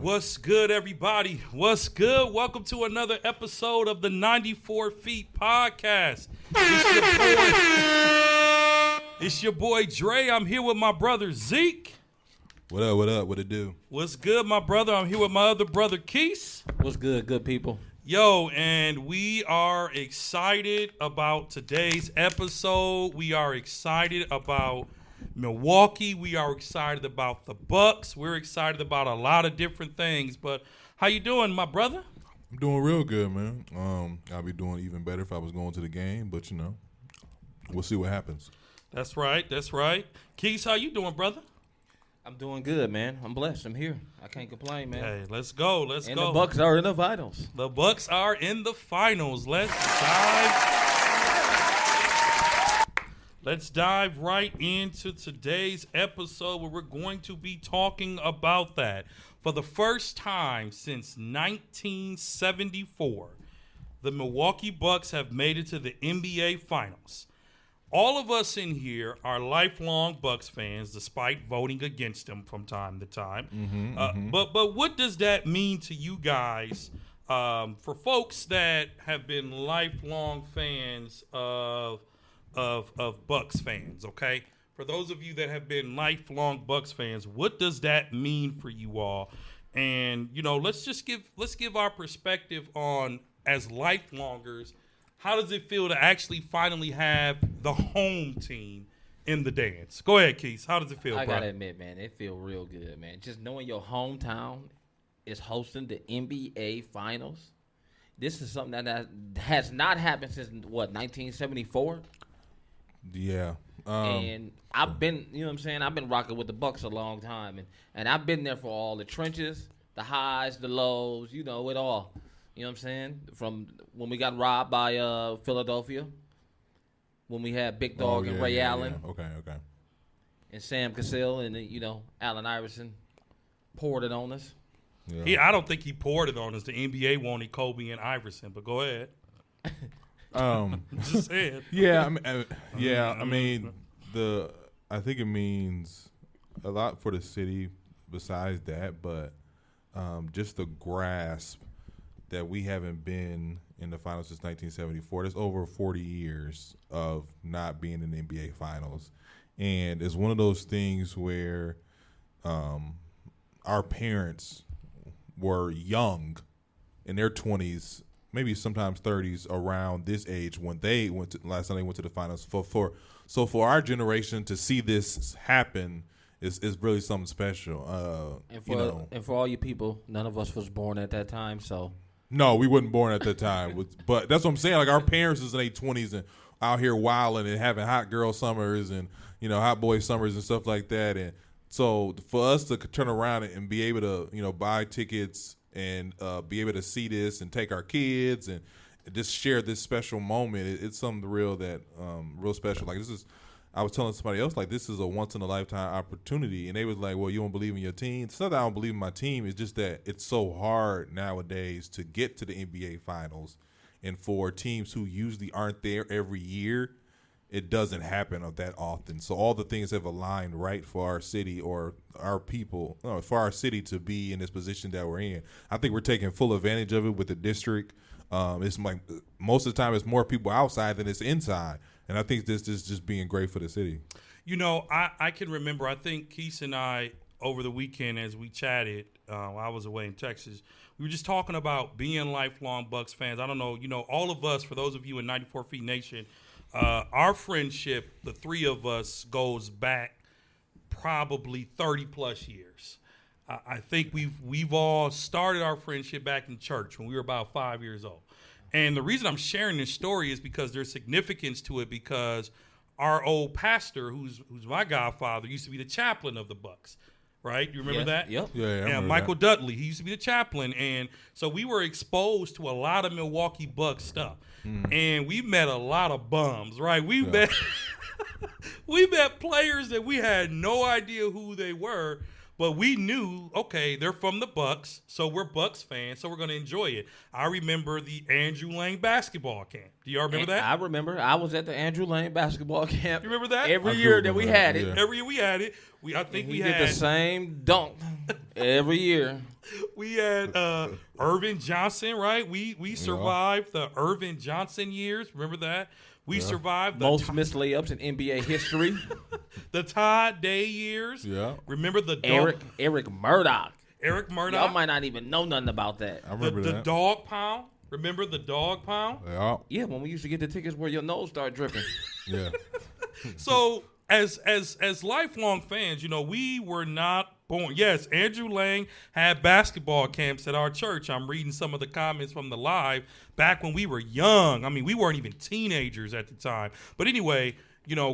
What's good, everybody? What's good? Welcome to another episode of the 94 Feet Podcast. It's your boy Dre. I'm here with my brother Zeke. What up, what up? What it do? What's good, my brother? I'm here with my other brother Keith. What's good, good people? Yo, and we are excited about today's episode. We are excited about Milwaukee. We are excited about the Bucks. We're excited about a lot of different things. But how you doing, my brother? I'm doing real good, man. I'll be doing even better if I was going to the game, but you know, we'll see what happens. That's right. That's right. Keith, how you doing, brother? I'm doing good, man. I'm blessed. I'm here. I can't complain, man. Hey, let's go. Let's and go. the Bucks are in the finals. The Bucks are in the finals. Let's dive right into today's episode where we're going to be talking about that. For the first time since 1974, the Milwaukee Bucks have made it to the NBA Finals. All of us in here are lifelong Bucks fans, despite voting against them from time to time. But what does that mean to you guys? For folks that have been lifelong fans of Bucks fans, okay? For those of you that have been lifelong Bucks fans, what does that mean for you all? And you know, let's give our perspective on, as lifelongers, how does it feel to actually finally have the home team in the dance? Go ahead, Keith. How does it feel, bro? I gotta admit, man, it feels real good, man. Just knowing your hometown is hosting the NBA Finals. This is something that has not happened since, 1974? Yeah. And I've been, you know what I'm saying, I've been rocking with the Bucks a long time. And I've been there for all the trenches, the highs, the lows, you know, it all. You know what I'm saying? From when we got robbed by Philadelphia, when we had Big Dog and Ray Allen. Yeah. Okay. And Sam Cassell and, Allen Iverson poured it on us. I don't think he poured it on us. The NBA wanted Kobe and Iverson, but go ahead. Just saying. Yeah. I mean, I think it means a lot for the city besides that, but just the grasp that we haven't been in the finals since 1974. That's over 40 years of not being in the NBA Finals. And it's one of those things where our parents were young in their 20s, maybe sometimes 30s, around this age when they last time they went to the finals. So for our generation to see this happen is really something special. And for all you people, none of us was born at that time, so. No, we wasn't born at that time. But that's what I'm saying. Like, our parents is in their 20s and out here wilding and having hot girl summers and, hot boy summers and stuff like that. And so for us to turn around and be able to, buy tickets and be able to see this and take our kids and just share this special moment, it's something real special. Like, I was telling somebody else, like, this is a once-in-a-lifetime opportunity. And they was like, well, you don't believe in your team? It's not that I don't believe in my team. It's just that it's so hard nowadays to get to the NBA Finals. And for teams who usually aren't there every year, it doesn't happen that often. So all the things have aligned right for our city or our people, for our city to be in this position that we're in. I think we're taking full advantage of it with the district. It's like most of the time it's more people outside than it's inside. And I think this is just being great for the city. I can remember, I think Keith and I, over the weekend as we chatted, while I was away in Texas, we were just talking about being lifelong Bucks fans. I don't know, all of us, for those of you in 94 Feet Nation, our friendship, the three of us, goes back probably 30-plus years. I think we've all started our friendship back in church when we were about 5 years old. And the reason I'm sharing this story is because there's significance to it, because our old pastor, who's my godfather, used to be the chaplain of the Bucks, right? You remember that? Yep. Yeah, Michael Dudley, he used to be the chaplain. And so we were exposed to a lot of Milwaukee Bucks stuff. And we met a lot of bums, right? We met players that we had no idea who they were. But we knew, okay, they're from the Bucks, so we're Bucks fans, so we're going to enjoy it. I remember the Andrew Lane basketball camp. Do y'all remember that? I remember. I was at the Andrew Lane basketball camp. You remember that? Every year that we had it. Yeah. Every year we had it. I think we did had the same dunk every year. We had Irvin Johnson, right? We survived the Irvin Johnson years. Remember that? We survived the Most missed layups in NBA history. the Todd Day years. Yeah. Remember the Eric Murdoch. Eric Murdoch. Y'all might not even know nothing about that. I remember the that. dog pound. Remember the dog pound? Yeah. Yeah, when we used to get the tickets where your nose started dripping. Yeah. So as lifelong fans, we were not born. Yes, Andrew Lang had basketball camps at our church. I'm reading some of the comments from the live back when we were young. I mean, we weren't even teenagers at the time. But anyway,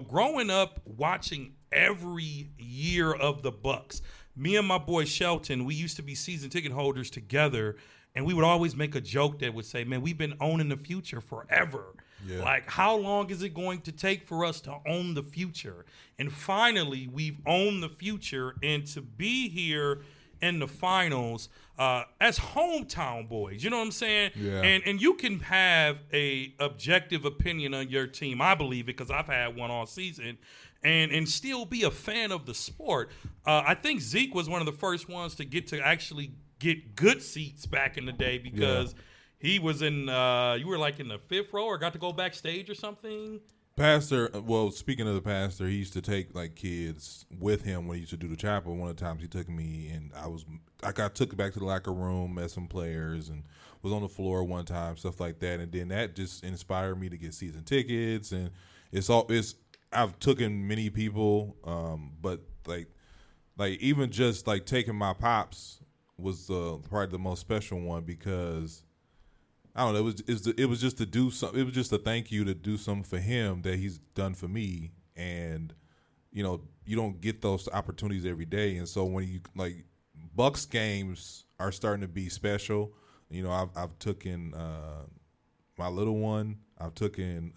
growing up watching every year of the Bucks, me and my boy Shelton, we used to be season ticket holders together, and we would always make a joke that would say, man, we've been owning the future forever. Yeah. Like, how long is it going to take for us to own the future? And finally, we've owned the future, and to be here in the finals as hometown boys, you know what I'm saying? Yeah. And you can have a objective opinion on your team, I believe it, because I've had one all season, and still be a fan of the sport. I think Zeke was one of the first ones to actually get good seats back in the day because he was in, you were like in the fifth row or got to go backstage or something. Pastor, well, speaking of the pastor, he used to take like kids with him when he used to do the chapel. One of the times he took me, and I got took back to the locker room, met some players, and was on the floor one time, stuff like that. And then that just inspired me to get season tickets. And I've taken many people, but like even just like taking my pops was probably the most special one because I don't know. It was just to do something. It was just a thank you to do something for him that he's done for me, and you don't get those opportunities every day. And so when you like Bucks games are starting to be special. I've taken my little one. I've taken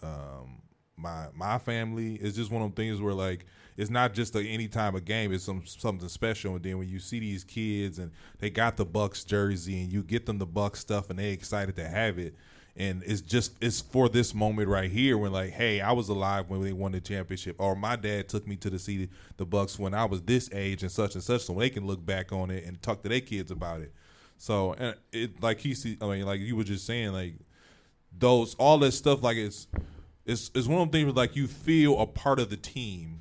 my family. It's just one of them things where like it's not just any time a game. It's something special. And then when you see these kids and they got the Bucks jersey and you get them the Bucks stuff and they excited to have it, and it's for this moment right here when like, hey, I was alive when they won the championship, or my dad took me to see the Bucks when I was this age and such, so they can look back on it and talk to their kids about it. So and it like like you were just saying, like all that stuff, like it's one of the things like you feel a part of the team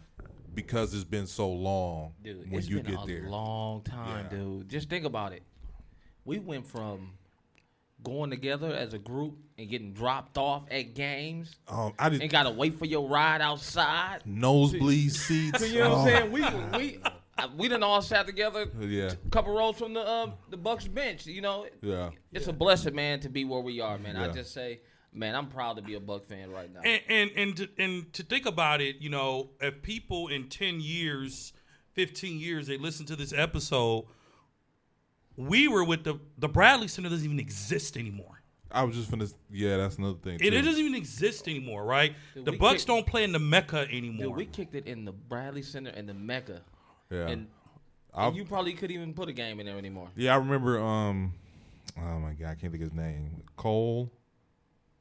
because it's been so long. Dude, when you get there. It's been a long time, Yeah. dude. Just think about it. We went from going together as a group and getting dropped off at games and got to wait for your ride outside. Nosebleed seats. So, you know what I'm saying? We done all sat together Yeah. a couple rows from the Bucks bench. Yeah. It's a blessing, man, to be where we are, man. I Yeah. just say, man, I'm proud to be a Buck fan right now. And to think about it, if people in 10 years, 15 years, they listen to this episode, we were with the Bradley Center doesn't even exist anymore. I was just finna. Yeah, that's another thing. It too. doesn't even exist anymore, right? Dude, The we Bucks kicked- don't play in the Mecca anymore. Dude, we kicked it in the Bradley Center and the Mecca. Yeah. And you probably couldn't even put a game in there anymore. Yeah, I remember. Oh my God, I can't think of his name. Cole,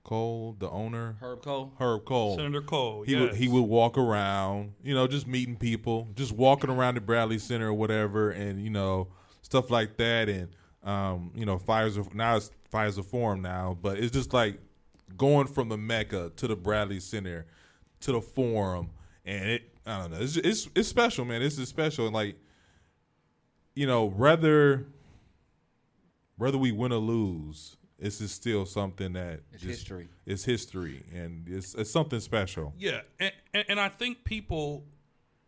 the owner. Herb Cole. Herb Cole. Senator Cole. He would walk around, just meeting people, just walking around the Bradley Center or whatever, and stuff like that. And Fires of Forum now, but it's just like going from the Mecca to the Bradley Center to the Forum, and I don't know, it's special, man. It's just special, and like whether we win or lose, this is still something that It's history. It's history, and it's something special. Yeah, and I think people,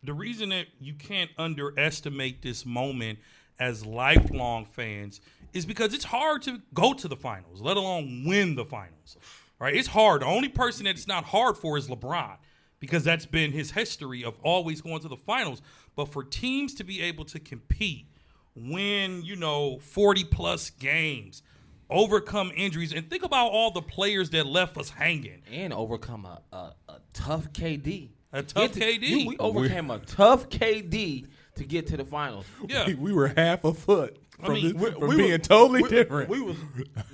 the reason that you can't underestimate this moment as lifelong fans is because it's hard to go to the finals, let alone win the finals, right? It's hard. The only person that it's not hard for is LeBron because that's been his history of always going to the finals. But for teams to be able to compete, win, 40-plus games, overcome injuries, and think about all the players that left us hanging. And overcome a tough KD. A tough KD. We overcame a tough KD to get to the finals. Yeah. We were half a foot from, mean, from being totally different. We was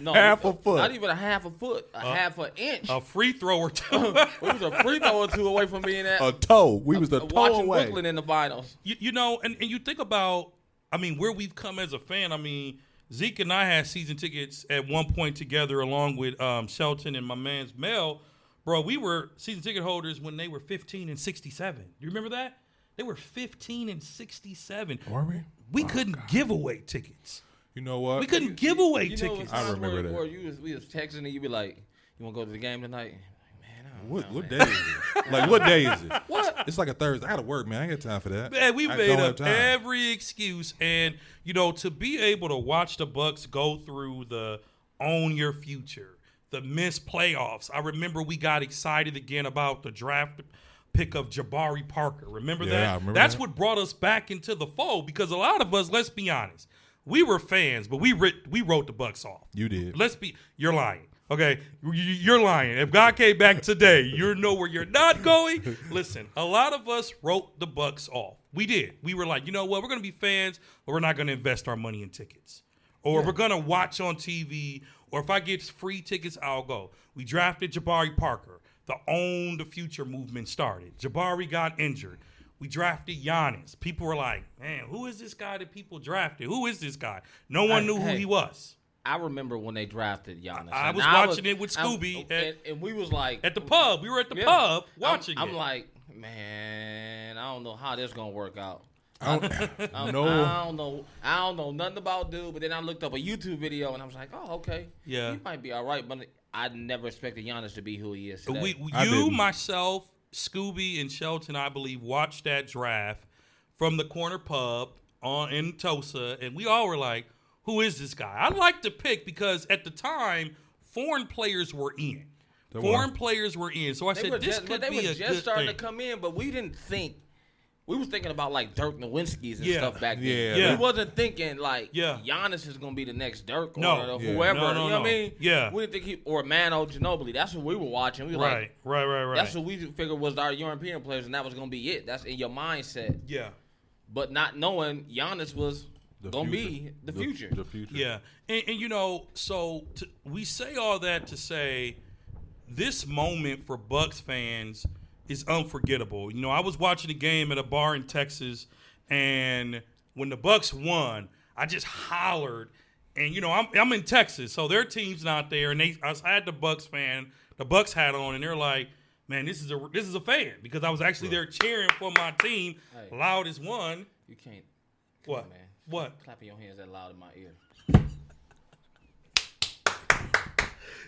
half a foot. Not even a half a foot, half an inch. A free throw or two. We was a free throw or two away from being at a toe. We was the toe watching away. Brooklyn in the finals. You know, and you think about, I mean, where we've come as a fan. I mean, Zeke and I had season tickets at one point together along with Shelton and my man's Mel. Bro, we were season ticket holders when they were 15 and 67. You remember that? They were 15 and 67. Were we? We couldn't give away tickets. You know what? We couldn't give away You know, tickets. I remember that. Where we was texting and you be like, "You want to go to the game tonight?" Man, I don't know, What man. day is it? Like, what day is it? What? It's like a Thursday. I got to work, man. I ain't got time for that. Man, we I made don't have up time. every excuse, and you know, to be able to watch the Bucks go through the own your future, the missed playoffs. I remember we got excited again about the draft pick of Jabari Parker. Remember Yeah, that? I remember That's that. what brought us back into the fold, because a lot of us, let's be honest, we were fans, but we wrote the Bucks off. You did. You're lying. Okay, you're lying. If God came back today, you know where you're not going. Listen, a lot of us wrote the Bucks off. We did. We were like, you know what? We're going to be fans, but we're not going to invest our money in tickets. Or we're going to watch on TV, or if I get free tickets, I'll go. We drafted Jabari Parker. The Own the Future movement started. Jabari got injured. We drafted Giannis. People were like, man, who is this guy that people drafted? Who is this guy? No one knew who Hey. he was. I remember when they drafted Giannis. I And was watching it with Scooby and we was like At the pub. We were at the yeah. pub watching I'm it. like, man, I don't know how this gonna work out. I don't I know. don't know nothing about dude. But then I looked up a YouTube video and I was like, oh, okay, Yeah. he might be all right. But I never expected Giannis to be who he is today. I You, didn't. myself, Scooby, and Shelton, I believe, watched that draft from the corner pub in Tulsa, and we all were like, who is this guy? I like to pick because at the time, foreign players were in. Players were in. So I said, this could be a good starting thing. to come in, but we didn't think. We was thinking about like Dirk Nowitzki's and Yeah. stuff back then. Yeah. We wasn't thinking like Yeah. Giannis is gonna be the next Dirk or No. Yeah. whoever. No, you know what I mean? Yeah. We didn't think or Manu Ginobili. That's what we were watching. We were like, Right. that's what we figured was our European players, and that was gonna be it. That's in your mindset. Yeah. But not knowing Giannis was The gonna future. be the future. The future. Yeah, and you know, so we say all that to say this moment for Bucks fans is unforgettable. You know, I was watching a game at a bar in Texas, and when the Bucks won, I just hollered. And you know, I'm in Texas, so their team's not there, and I had the Bucks hat on, and they're like, "Man, this is a fan," because I was actually there cheering for my team, Hey. loud as one. You can't. What? on, man. What? Clapping your hands that loud in my ear.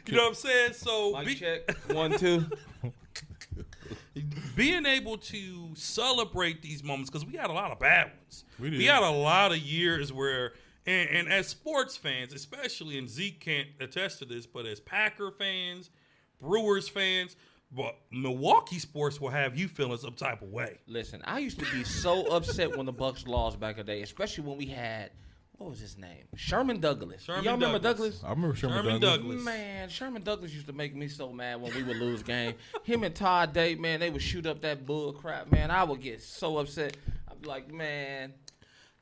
You know what I'm saying? So Mic check. 1, 2. being able to celebrate these moments, because we had a lot of bad ones. We did. We had a lot of years where, and as sports fans, especially, and Zeke can't attest to this, but as Packer fans, Brewers fans, but Milwaukee sports will have you feeling some type of way. Listen, I used to be so upset when the Bucks lost back in the day, especially when we had, what was his name? Sherman Douglas. Y'all remember Douglas? I remember Sherman Sherman Douglas. Douglas. Man, Sherman Douglas used to make me so mad when we would lose game. Him and Todd Day, man, they would shoot up that bull crap. Man, I would get so upset. I'd be like, man.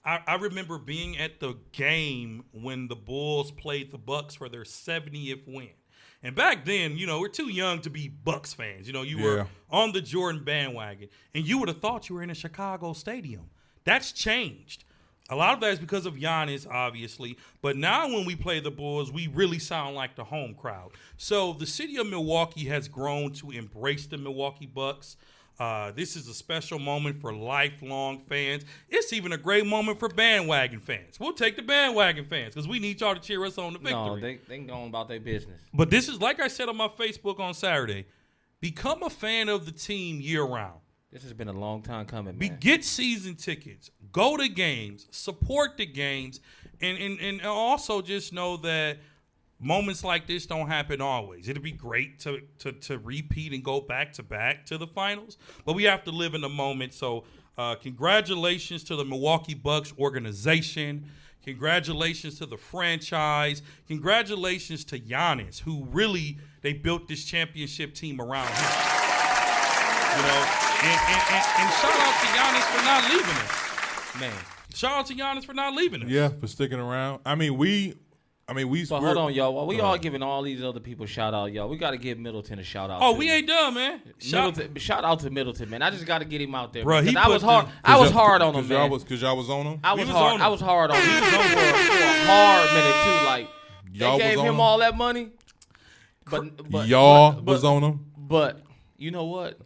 I remember being at the game when the Bulls played the Bucks for their 70th win. And back then, you know, we're too young to be Bucks fans. You know, you were Yeah. on the Jordan bandwagon, and you would have thought you were in a Chicago stadium. That's changed. A lot of that is because of Giannis, obviously. But now when we play the Bulls, we really sound like the home crowd. So the city of Milwaukee has grown to embrace the Milwaukee Bucks. This is a special moment for lifelong fans. It's even a great moment for bandwagon fans. We'll take the bandwagon fans because we need y'all to cheer us on the victory. No, they can go on about their business. But this is, like I said on my Facebook on Saturday, become a fan of the team year-round. This has been a long time coming, man. Get season tickets. Go to games. Support the games. And also just know that moments like this don't happen always. It'd be great to repeat and go back-to-back to the finals. But we have to live in the moment. So congratulations to the Milwaukee Bucks organization. Congratulations to the franchise. Congratulations to Giannis, who really, they built this championship team around him. You know, and shout out to Giannis for not leaving us. Man. Shout out to Giannis for not leaving us. Yeah, for sticking around. But hold on, y'all. While we all giving all these other people shout out, y'all, we got to give Middleton a shout out. Oh, too. we ain't done, man. Shout out to Middleton, man. I just got to get him out there. Bro, man, he I was put hard. the- I was hard on him, man. Because y'all was on him? I was was hard. on him. I was hard on him. He was on for a hard minute too. Like Y'all they was gave on him him? all that money, but Y'all but- was on him? But you know what?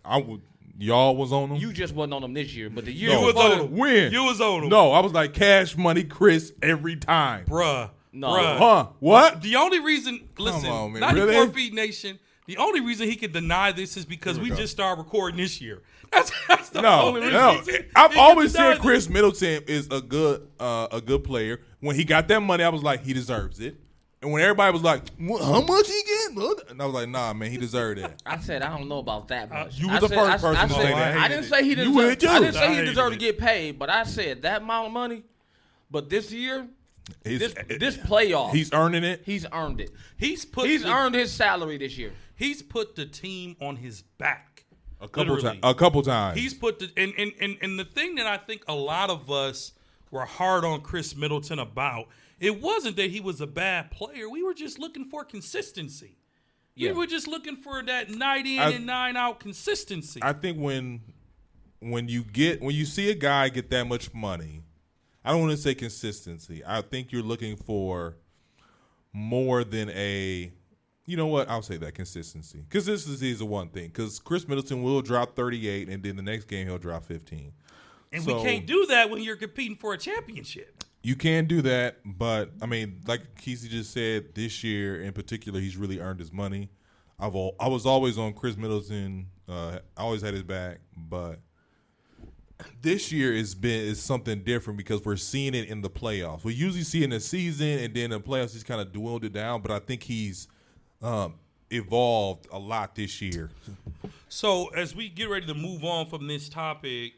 Y'all was on him? You just wasn't on him this year, but the year No. You was before, on him. When? You was on him. No, I was like Cash Money Chris every time. Bruh. No. Bruh. Huh? What? The only reason, listen, on, man. 94 Really? Feet Nation, the only reason he can deny this is because we just started recording this year. That's the only reason. No. he I've can always deny said Chris Middleton is a good player. When he got that money, I was like, he deserves it. And when everybody was like, how much he get? And I was like, nah, man, he deserved it. I said I don't know about that much. You I was the said- first I- person I to said- say that. I didn't say he You would deserved. too. I didn't say I he hated deserved to it. get paid, but I said that amount of money. But this year, He's- this playoff, He's earning it. he's earned it. He's Earned his salary this year. He's put the team on his back. A couple Literally. times. He's put the and the thing that I think a lot of us were hard on Chris Middleton about, it wasn't that he was a bad player. We were just looking for consistency. Yeah. We were just looking for that night in and night out consistency. I think when you see a guy get that much money, I don't want to say consistency. I think you're looking for more than you know what? I'll say that consistency. Consistency is the one thing. Because Chris Middleton will drop 38, and then the next game he'll drop 15. and so- we can't do that when you're competing for a championship. You can do that, but I mean, like Kesey just said, this year in particular, he's really earned his money. I was always on Chris Middleton. I always had his back, but this year is something different because we're seeing it in the playoffs. We usually see it in the season, and then in the playoffs he's kind of dwindled it down. But I think he's evolved a lot this year. So as we get ready to move on from this topic,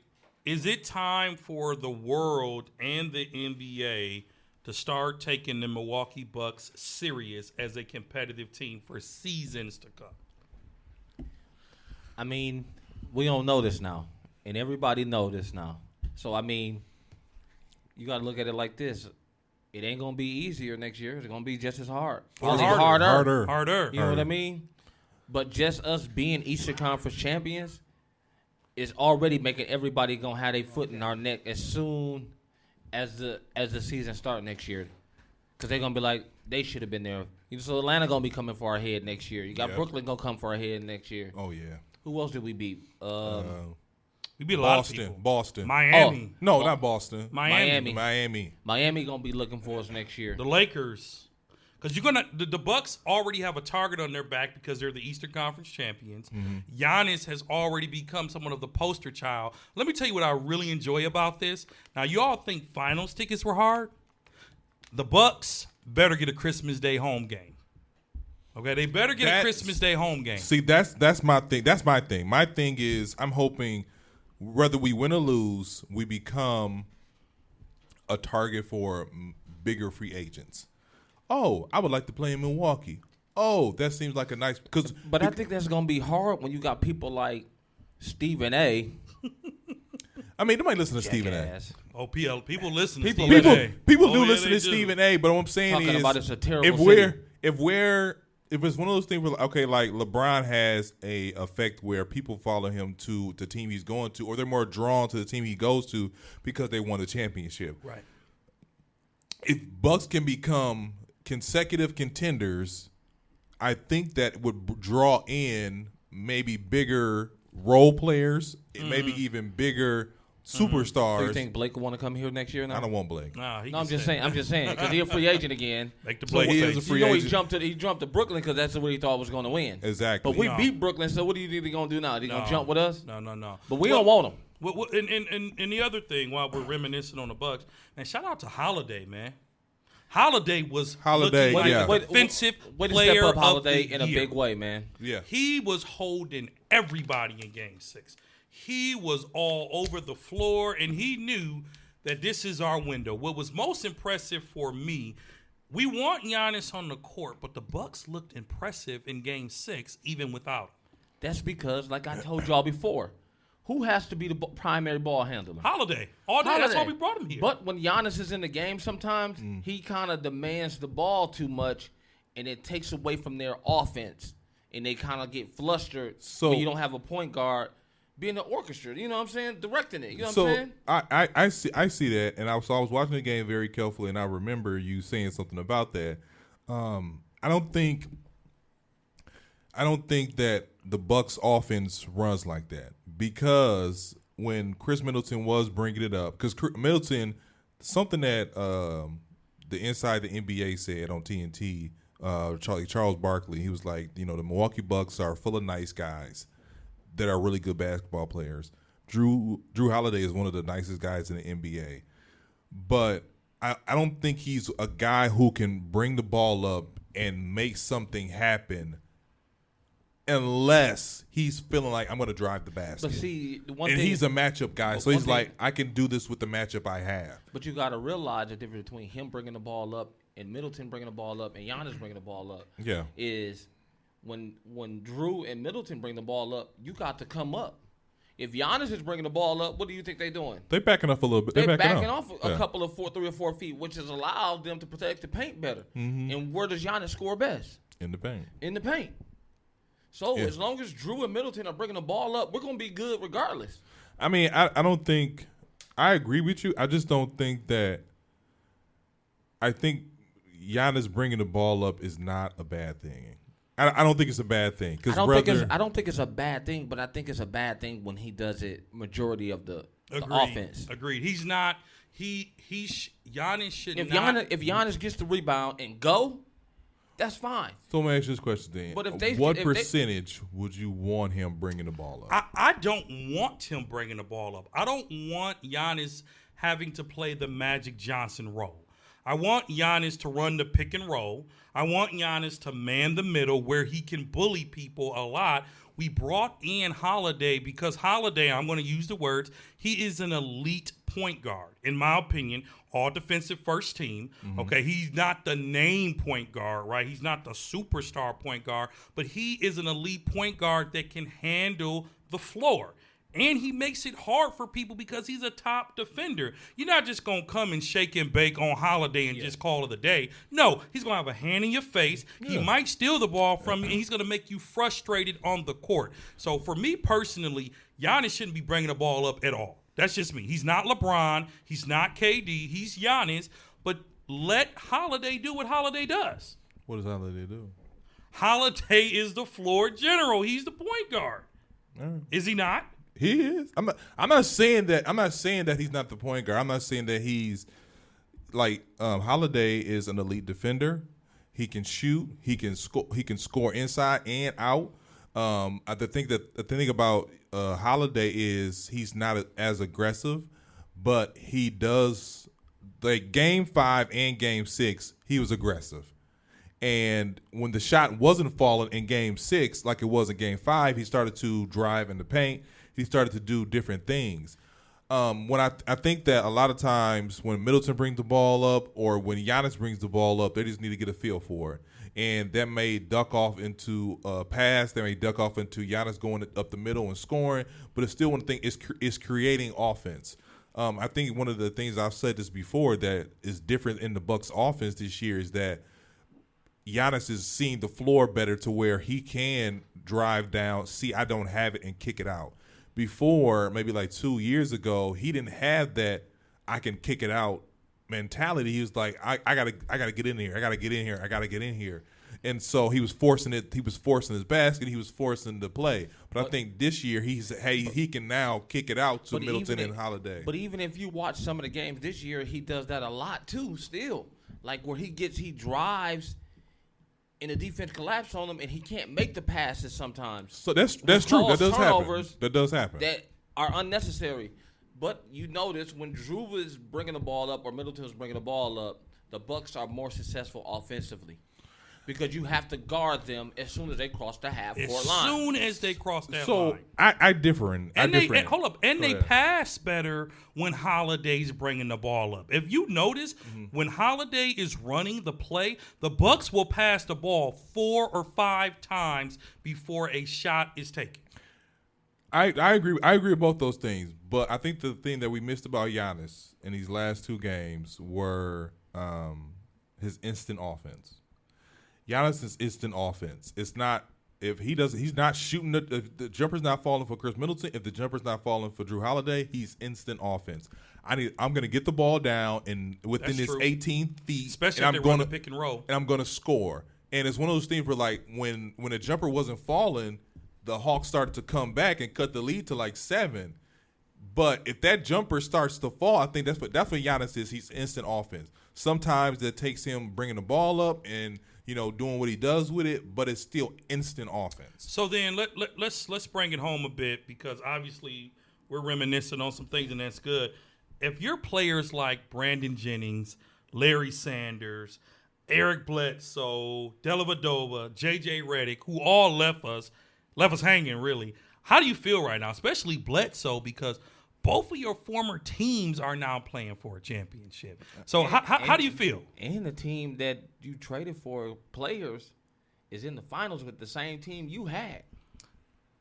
is it time for the world and the NBA to start taking the Milwaukee Bucks serious as a competitive team for seasons to come? I mean, we don't know this now, and everybody know this now. So I mean, you got to look at it like this: it ain't gonna be easier next year. It's gonna be just as hard, Or Probably harder. You know what I mean? But just us being Eastern Conference champions is already making everybody gonna have their foot in our neck as soon as the season start next year, because they're gonna be like they should have been there. So Atlanta gonna be coming for our head next year. You got Yep. Brooklyn gonna come for our head next year. Oh yeah, Who else did we beat? We beat a lot of people. Boston, Miami. No, not Boston. Miami. Miami gonna be looking for us next year. The Lakers. Because the Bucks already have a target on their back because they're the Eastern Conference champions. Giannis has already become somewhat of the poster child. Let me tell you what I really enjoy about this. Now, you all think finals tickets were hard? The Bucks better get a Christmas Day home game. Okay, they better get a Christmas Day home game. See, that's my thing. That's my thing. My thing is I'm hoping whether we win or lose, we become a target for bigger free agents. Oh, I would like to play in Milwaukee. Oh, that seems like a nice because. But I think that's gonna be hard when you got people like Stephen A. I mean, nobody listen to Stephen A. Jackass. Oh, people listen to People Stephen People, A. people Oh, do yeah, listen they to do. Stephen A. But what I'm saying Talking is, about it's a terrible if it's one of those things where okay, like LeBron has a effect where people follow him to the team he's going to, or they're more drawn to the team he goes to because they won the championship. Right. If Bucks can become consecutive contenders, I think that would draw in maybe bigger role players, maybe even bigger superstars. So you think Blake will want to come here next year? Now? I don't want Blake. Nah, he No, I'm can just stay. saying. I'm just saying because he's a free agent again. Make the So Blake he is face. a free you know, agent. he jumped to Brooklyn because that's what he thought was going to win. Exactly. But we No. beat Brooklyn, so what do you think they're going to do now? They going to jump with us? No. But we don't want him. And the other thing, while we're reminiscing on the Bucks, man, shout out to Holiday, man. Holiday was Holiday, looking yeah. like a defensive Way to player step up of Holiday the in a year. big way, man. Yeah. He was holding everybody in Game 6. He was all over the floor, and he knew that this is our window. What was most impressive for me, we want Giannis on the court, but the Bucks looked impressive in Game 6, even without him. That's because, like I told y'all before, who has to be the primary ball handler? Holiday. All day. That's why we brought him here. But when Giannis is in the game sometimes, he kind of demands the ball too much, and it takes away from their offense. And they kind of get flustered when you don't have a point guard being the orchestra. You know what I'm saying? Directing it. You know what I'm saying? I see that, and I was watching the game very carefully, and I remember you saying something about that. I don't think that the Bucks offense runs like that, because when Chris Middleton was bringing it up, because Middleton, something that the Inside the NBA said on TNT, Charles Barkley, he was like, the Milwaukee Bucks are full of nice guys that are really good basketball players. Drew Holiday is one of the nicest guys in the NBA, but I don't think he's a guy who can bring the ball up and make something happen unless he's feeling like, I'm going to drive the basket. But see, he's a matchup guy, so he's like, I can do this with the matchup I have. But you got to realize the difference between him bringing the ball up and Middleton bringing the ball up and Giannis bringing the ball up. Yeah, is when Drew and Middleton bring the ball up, you got to come up. If Giannis is bringing the ball up, what do you think they're doing? They're backing off a little bit. They're backing off a couple of 3 or 4 feet, which has allowed them to protect the paint better. Mm-hmm. And where does Giannis score best? In the paint. In the paint. So as long as Drew and Middleton are bringing the ball up, we're going to be good regardless. I mean, I don't think – I agree with you. I just don't think that – I think Giannis bringing the ball up is not a bad thing. I don't think it's a bad thing. I don't think it's a bad thing, but I think it's a bad thing when he does it majority of the offense. Agreed. He's not – Giannis should if not – If Giannis gets the rebound and go, that's fine. So let me ask you this question then. But what percentage would you want him bringing the ball up? I don't want him bringing the ball up. I don't want Giannis having to play the Magic Johnson role. I want Giannis to run the pick and roll. I want Giannis to man the middle where he can bully people a lot. We brought in Holiday because Holiday, I'm going to use the words, he is an elite point guard. In my opinion, all defensive first team. Mm-hmm. Okay, he's not the name point guard, right? He's not the superstar point guard, but he is an elite point guard that can handle the floor. And he makes it hard for people because he's a top defender. You're not just going to come and shake and bake on Holiday and just call it a day. No, he's going to have a hand in your face. Yeah. He might steal the ball from you, and he's going to make you frustrated on the court. So for me personally, Giannis shouldn't be bringing the ball up at all. That's just me. He's not LeBron. He's not KD. He's Giannis. But let Holiday do what Holiday does. What does Holiday do? Holiday is the floor general. He's the point guard. Is he not? He is. I'm not saying that. I'm not saying that he's not the point guard. I'm not saying that he's like Holiday is an elite defender. He can shoot. He can score. He can score inside and out. I think that the thing about Holiday is he's not as aggressive, but he does. Like Game 5 and Game 6, he was aggressive. And when the shot wasn't falling in Game 6 like it was in Game 5, he started to drive in the paint. He started to do different things. When I think that a lot of times when Middleton brings the ball up or when Giannis brings the ball up, they just need to get a feel for it. And that may duck off into a pass. That may duck off into Giannis going up the middle and scoring. But it's still one thing. It's creating offense. I think one of the things I've said this before that is different in the Bucks offense this year is that Giannis is seeing the floor better to where he can drive down, see I don't have it, and kick it out. Before, maybe like 2 years ago, he didn't have that I can kick it out mentality. He was like, I gotta get in here. I gotta get in here. And so he was forcing it. He was forcing his basket. He was forcing the play. But I think this year he can now kick it out to Middleton and Holiday. But even if you watch some of the games this year, he does that a lot too. Still, like where he drives. And the defense collapse on him, and he can't make the passes sometimes. So that's true. That does happen. That does happen. That are unnecessary. But you notice when Drew is bringing the ball up or Middleton is bringing the ball up, the Bucks are more successful offensively. Because you have to guard them as soon as they cross the half-court line. As soon as they cross that so line. I differ. They pass better when Holiday's bringing the ball up. If you notice, when Holiday is running the play, the Bucks will pass the ball 4 or 5 times before a shot is taken. I agree. I agree with both those things, but I think the thing that we missed about Giannis in these last two games were his instant offense. Giannis is instant offense. It's not if he doesn't. He's not shooting. If the jumper's not falling for Chris Middleton, if the jumper's not falling for Drew Holiday, he's instant offense. I'm going to get the ball down and within That's this true. 18 feet, Especially and if I'm they run going the pick and roll. and I'm going to score. And it's one of those things where, like, when a jumper wasn't falling, the Hawks started to come back and cut the lead to like 7. But if that jumper starts to fall, I think that's what Giannis is. He's instant offense. Sometimes that takes him bringing the ball up and doing what he does with it, but it's still instant offense. So then let's bring it home a bit, because obviously we're reminiscing on some things, and that's good. If you're players like Brandon Jennings, Larry Sanders, Eric Bledsoe, Dellavedova, J.J. Redick, who all left us hanging, really, how do you feel right now, especially Bledsoe, because both of your former teams are now playing for a championship. So how do you feel? And the team that you traded for players is in the finals with the same team you had.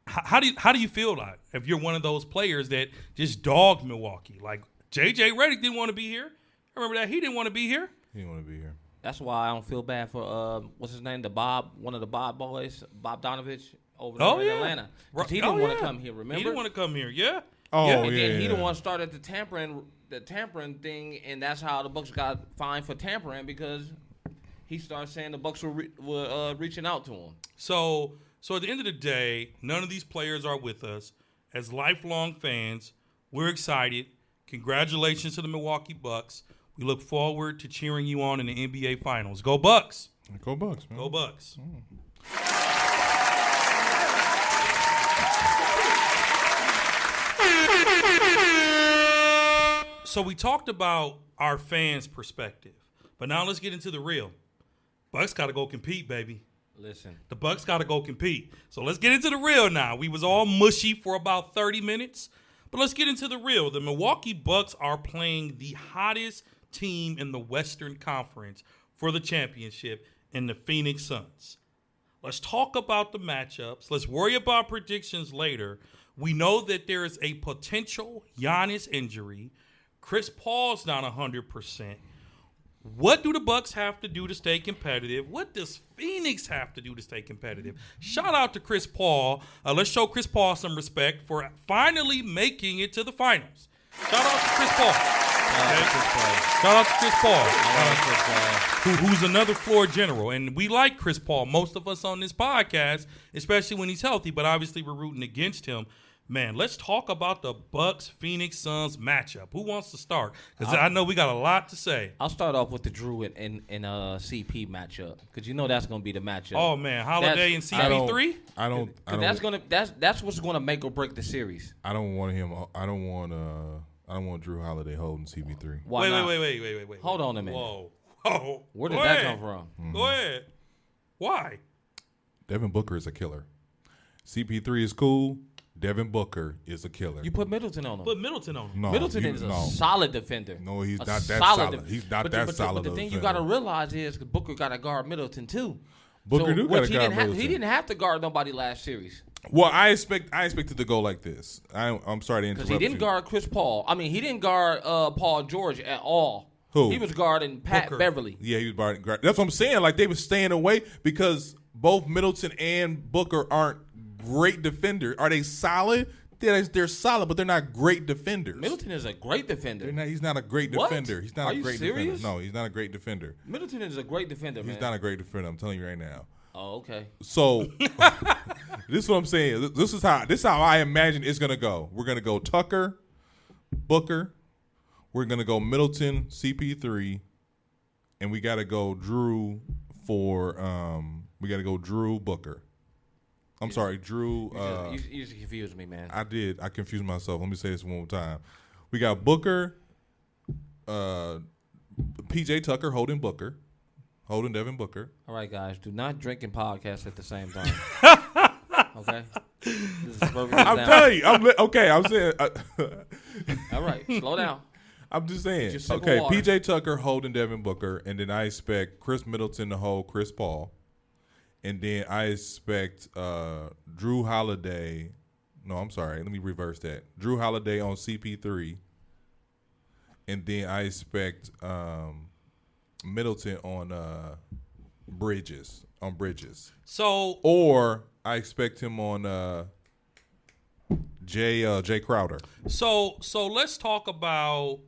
How do you feel like if you're one of those players that just dogged Milwaukee? Like J.J. Redick didn't want to be here. Remember that? He didn't want to be here. He didn't want to be here. That's why I don't feel bad for what's his name, one of the Bob boys, Bob Donovich over there in Atlanta. 'Cause he didn't want to come here. Remember? He didn't want to come here. Yeah. Oh, yeah. And then he yeah. the one started the tampering thing, and that's how the Bucks got fined for tampering, because he started saying the Bucks were reaching out to him. So at the end of the day, none of these players are with us. As lifelong fans, we're excited. Congratulations to the Milwaukee Bucks. We look forward to cheering you on in the NBA Finals. Go Bucks. Go Bucks, man. Go Bucks. So we talked about our fans' perspective, but now let's get into the real. Bucks got to go compete, baby. Listen, The Bucks got to go compete. So let's get into the real now. We was all mushy for about 30 minutes, but let's get into the real. The Milwaukee Bucks are playing the hottest team in the Western Conference for the championship in the Phoenix Suns. Let's talk about the matchups. Let's worry about predictions later. We know that there is a potential Giannis injury. Chris Paul's not 100%. What do the Bucks have to do to stay competitive? What does Phoenix have to do to stay competitive? Shout out to Chris Paul. Let's show Chris Paul some respect for finally making it to the finals. Shout out to Chris Paul. Shout out to Chris Paul. Who's another floor general. And we like Chris Paul, most of us on this podcast, especially when he's healthy, but obviously we're rooting against him. Man, let's talk about the Bucks-Phoenix Suns matchup. Who wants to start? Because I know we got a lot to say. I'll start off with the Drew and CP matchup, because that's going to be the matchup. Oh, man, Holiday and CP3? I don't. That's what's going to make or break the series. I don't want him. I don't want Drew Holiday holding CP3. Why not? Wait. Hold on a minute. Whoa. Where did that come from? Mm-hmm. Go ahead. Why? Devin Booker is a killer. CP3 is cool. Devin Booker is a killer. You put Middleton on him. Put Middleton on him. No, Middleton is a solid defender. No, he's A not that solid. def- He's not but that the, solid. But the thing you got to realize is Booker got to guard Middleton too. Booker do got to guard Middleton. He didn't have to guard nobody last series. Well, I expected to go like this. I'm sorry to interrupt Because he didn't you. guard Chris Paul. I mean, he didn't guard Paul George at all. Who? He was guarding Pat Booker. Beverly. Yeah, he was guarding. That's what I'm saying. Like, they were staying away because both Middleton and Booker aren't great defenders. Are they solid? They're solid, but they're not great defenders. Middleton is a great defender. He's not a great What? defender. He's not Are a you great serious? defender. No, he's not a great defender. Middleton is a great defender, man. He's not a great defender. I'm telling you right now. Oh, okay. So this is what I'm saying. This is how I imagine it's gonna go. We're gonna go Tucker, Booker. We're gonna go Middleton, CP3, and we gotta go Drew Drew Booker. I'm sorry, Drew. You just confused me, man. I did. I confused myself. Let me say this one more time. We got Booker, PJ Tucker holding Devin Booker. All right, guys, do not drink and podcast at the same time. Okay? This is perfectly I'm down. telling you. I'm saying. All right, slow down. I'm just saying. Just sip of Okay, water. PJ Tucker holding Devin Booker, and then I expect Chris Middleton to hold Chris Paul, and then I expect Drew Holiday No, I'm sorry. Let me reverse that. Drew Holiday on CP3. And then I expect Middleton on Bridges. So Or I expect him on Jay Crowder. So let's talk about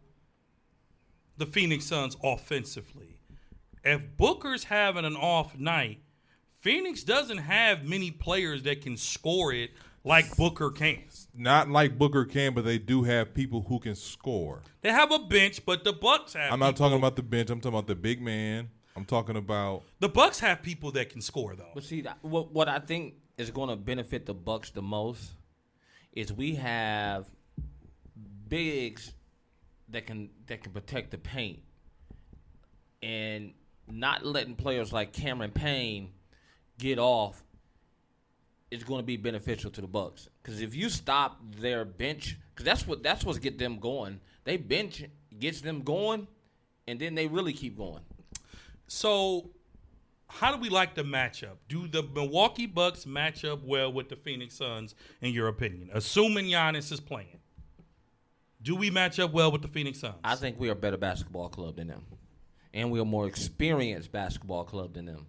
the Phoenix Suns offensively. If Booker's having an off night, Phoenix doesn't have many players that can score it like Booker can. Not like Booker can, but they do have people who can score. They have a bench, but the Bucks have. I'm not talking about the bench. I'm talking about the big man. I'm talking about the Bucks have people that can score though. But see, what I think is going to benefit the Bucks the most is we have bigs that can protect the paint, and not letting players like Cameron Payne get off is going to be beneficial to the Bucks. Because if you stop their bench, because that's what's get them going. They bench gets them going, and then they really keep going. So, how do we like the matchup? Do the Milwaukee Bucks match up well with the Phoenix Suns, in your opinion? Assuming Giannis is playing. Do we match up well with the Phoenix Suns? I think we are a better basketball club than them. And we are a more experienced basketball club than them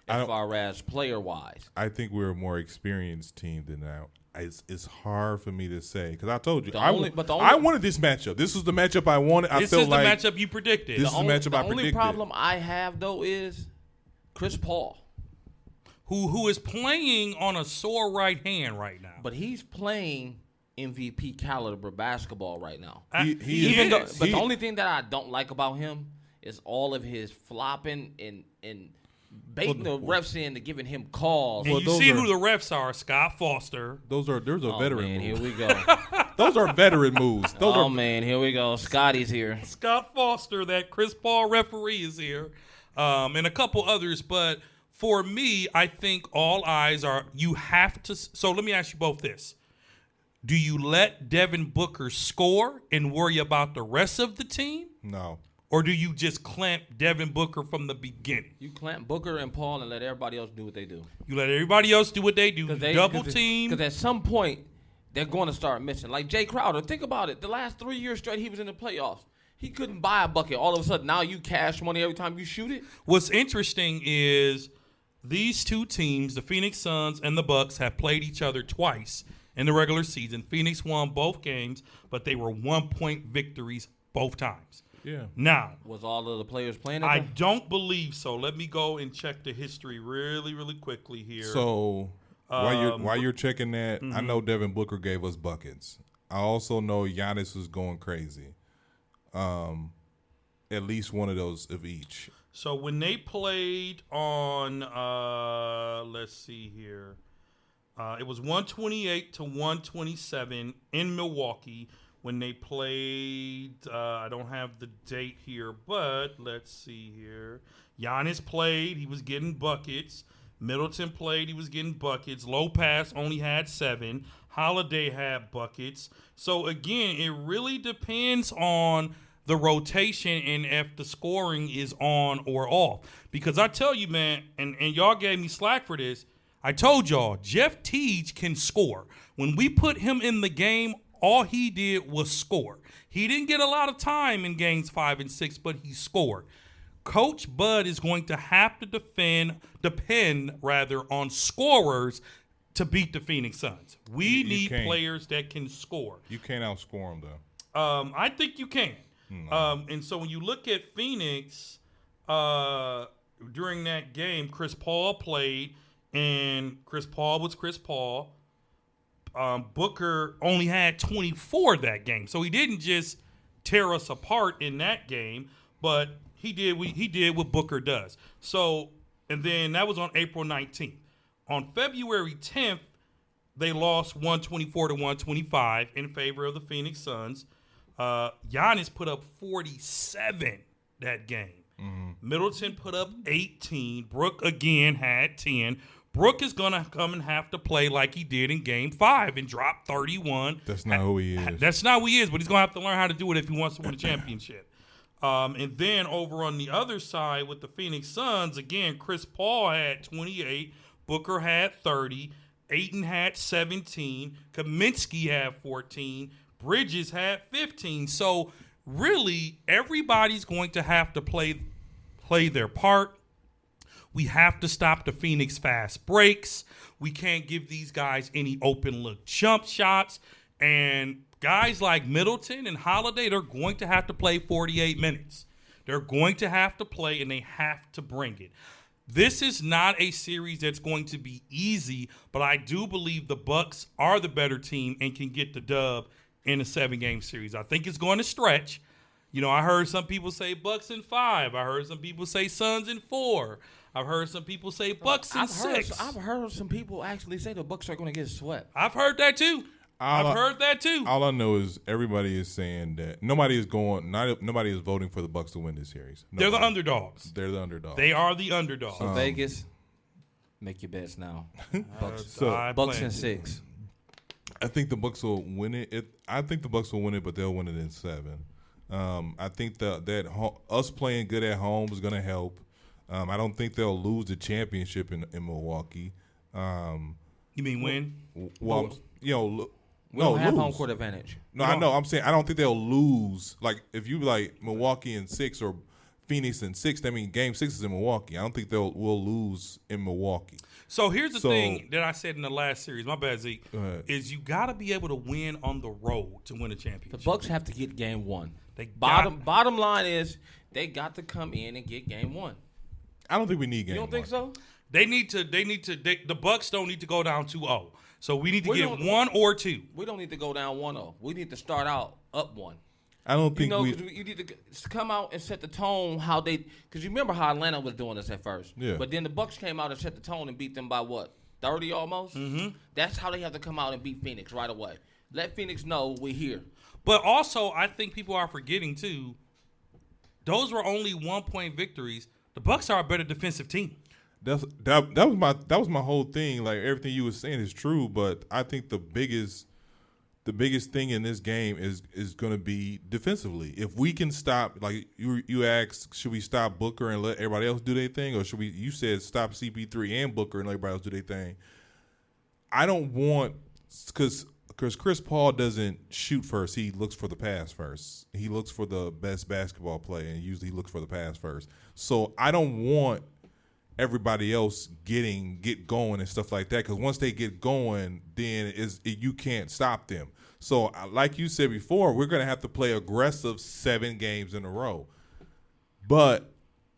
as far as player-wise. I think we're a more experienced team than now. It's hard for me to say because I told you I wanted this matchup. This was the matchup I wanted. This is the matchup you predicted. This is the matchup I predicted. The only problem I have though is Chris Paul, who is playing on a sore right hand right now. But he's playing MVP caliber basketball right now. The only thing that I don't like about him is all of his flopping and baiting the refs into giving him calls. And you see who the refs are: Scott Foster. There's a veteran move. Here we go. Those are veteran moves. Man, here we go. Scotty's here. Scott Foster, that Chris Paul referee, is here, and a couple others. But for me, I think all eyes are. You have to. So let me ask you both this: do you let Devin Booker score and worry about the rest of the team? No. Or do you just clamp Devin Booker from the beginning? You clamp Booker and Paul and let everybody else do what they do. You let everybody else do what they do. Double team. Because at some point, they're going to start missing. Like Jay Crowder, think about it. The last 3 years straight, he was in the playoffs. He couldn't buy a bucket. All of a sudden, now you cash money every time you shoot it. What's interesting is these two teams, the Phoenix Suns and the Bucks, have played each other twice in the regular season. Phoenix won both games, but they were 1-point victories both times. Yeah. Now, was all of the players playing? I don't believe so. Let me go and check the history really, really quickly here. So while you're checking that, I know Devin Booker gave us buckets. I also know Giannis was going crazy. At least one of those of each. So when they played on, let's see here, it was 128 to 127 in Milwaukee. When they played, I don't have the date here, but let's see here. Giannis played. He was getting buckets. Middleton played. He was getting buckets. Lopez only had 7. Holiday had buckets. So, again, it really depends on the rotation and if the scoring is on or off. Because I tell you, man, and y'all gave me slack for this, I told y'all, Jeff Teague can score. When we put him in the game, all he did was score. He didn't get a lot of time in games 5 and 6, but he scored. Coach Bud is going to have to depend on scorers to beat the Phoenix Suns. We need players that can score. You can't outscore them, though. I think you can. No. And so when you look at Phoenix, during that game, Chris Paul played, and Chris Paul was Chris Paul. Booker only had 24 that game, so he didn't just tear us apart in that game, but he did what Booker does. So, and then that was on April 19th. On February 10th, they lost 124 to 125 in favor of the Phoenix Suns. Giannis put up 47 that game. Mm-hmm. Middleton put up 18. Brook again had 10. Brook is going to come and have to play like he did in Game 5 and drop 31. That's not who he is. That's not who he is, but he's going to have to learn how to do it if he wants to win a championship. And then over on the other side with the Phoenix Suns, again, Chris Paul had 28. Booker had 30. Ayton had 17. Kaminsky had 14. Bridges had 15. So really, everybody's going to have to play their part. We have to stop the Phoenix fast breaks. We can't give these guys any open look jump shots. And guys like Middleton and Holiday, they're going to have to play 48 minutes. They're going to have to play, and they have to bring it. This is not a series that's going to be easy, but I do believe the Bucks are the better team and can get the dub in a 7-game series. I think it's going to stretch. You know, I heard some people say Bucks in 5. I heard some people say Suns in 4. I've heard some people say Bucks in 6. I've heard some people actually say the Bucks are going to get swept. I've heard that too. I've heard that too. All I know is everybody is saying that nobody is voting for the Bucks to win this series. They're the underdogs. They're the underdogs. They are the underdogs. So Vegas, make your bets now. Bucks in 6. I think the Bucks will win it. I think the Bucks will win it, but they'll win it in 7. I think that us playing good at home is going to help. I don't think they'll lose the championship in Milwaukee. You mean win? Well, we don't have home court advantage. No, I know. I'm saying I don't think they'll lose. Like if you like Milwaukee in 6 or Phoenix in 6, that means Game 6 is in Milwaukee. I don't think we'll lose in Milwaukee. So here's the thing that I said in the last series. My bad, Zeke. Is you got to be able to win on the road to win a championship. The Bucks have to get Game 1. Bottom line is they got to come in and get Game 1. I don't think we need Game 1. You don't think so? They need to. The Bucks don't need to go down 2-0. So we need to get 1 or 2. We don't need to go down 1-0. We need to start out up 1. I don't think you need to come out and set the tone how they. Because you remember how Atlanta was doing this at first. Yeah. But then the Bucks came out and set the tone and beat them by what? 30 almost. Mm-hmm. That's how they have to come out and beat Phoenix right away. Let Phoenix know we're here. But also, I think people are forgetting too. Those were only 1-point victories. The Bucks are a better defensive team. That was my whole thing. Like everything you were saying is true, but I think the biggest thing in this game is going to be defensively. If we can stop, like you asked, should we stop Booker and let everybody else do their thing, or should we? You said stop CP3 and Booker and let everybody else do their thing. I don't want because Chris Paul doesn't shoot first. He looks for the pass first. He looks for the best basketball play, and usually he looks for the pass first. So I don't want everybody else get going and stuff like that, because once they get going, then you can't stop them. So like you said before, we're going to have to play aggressive 7 games in a row. But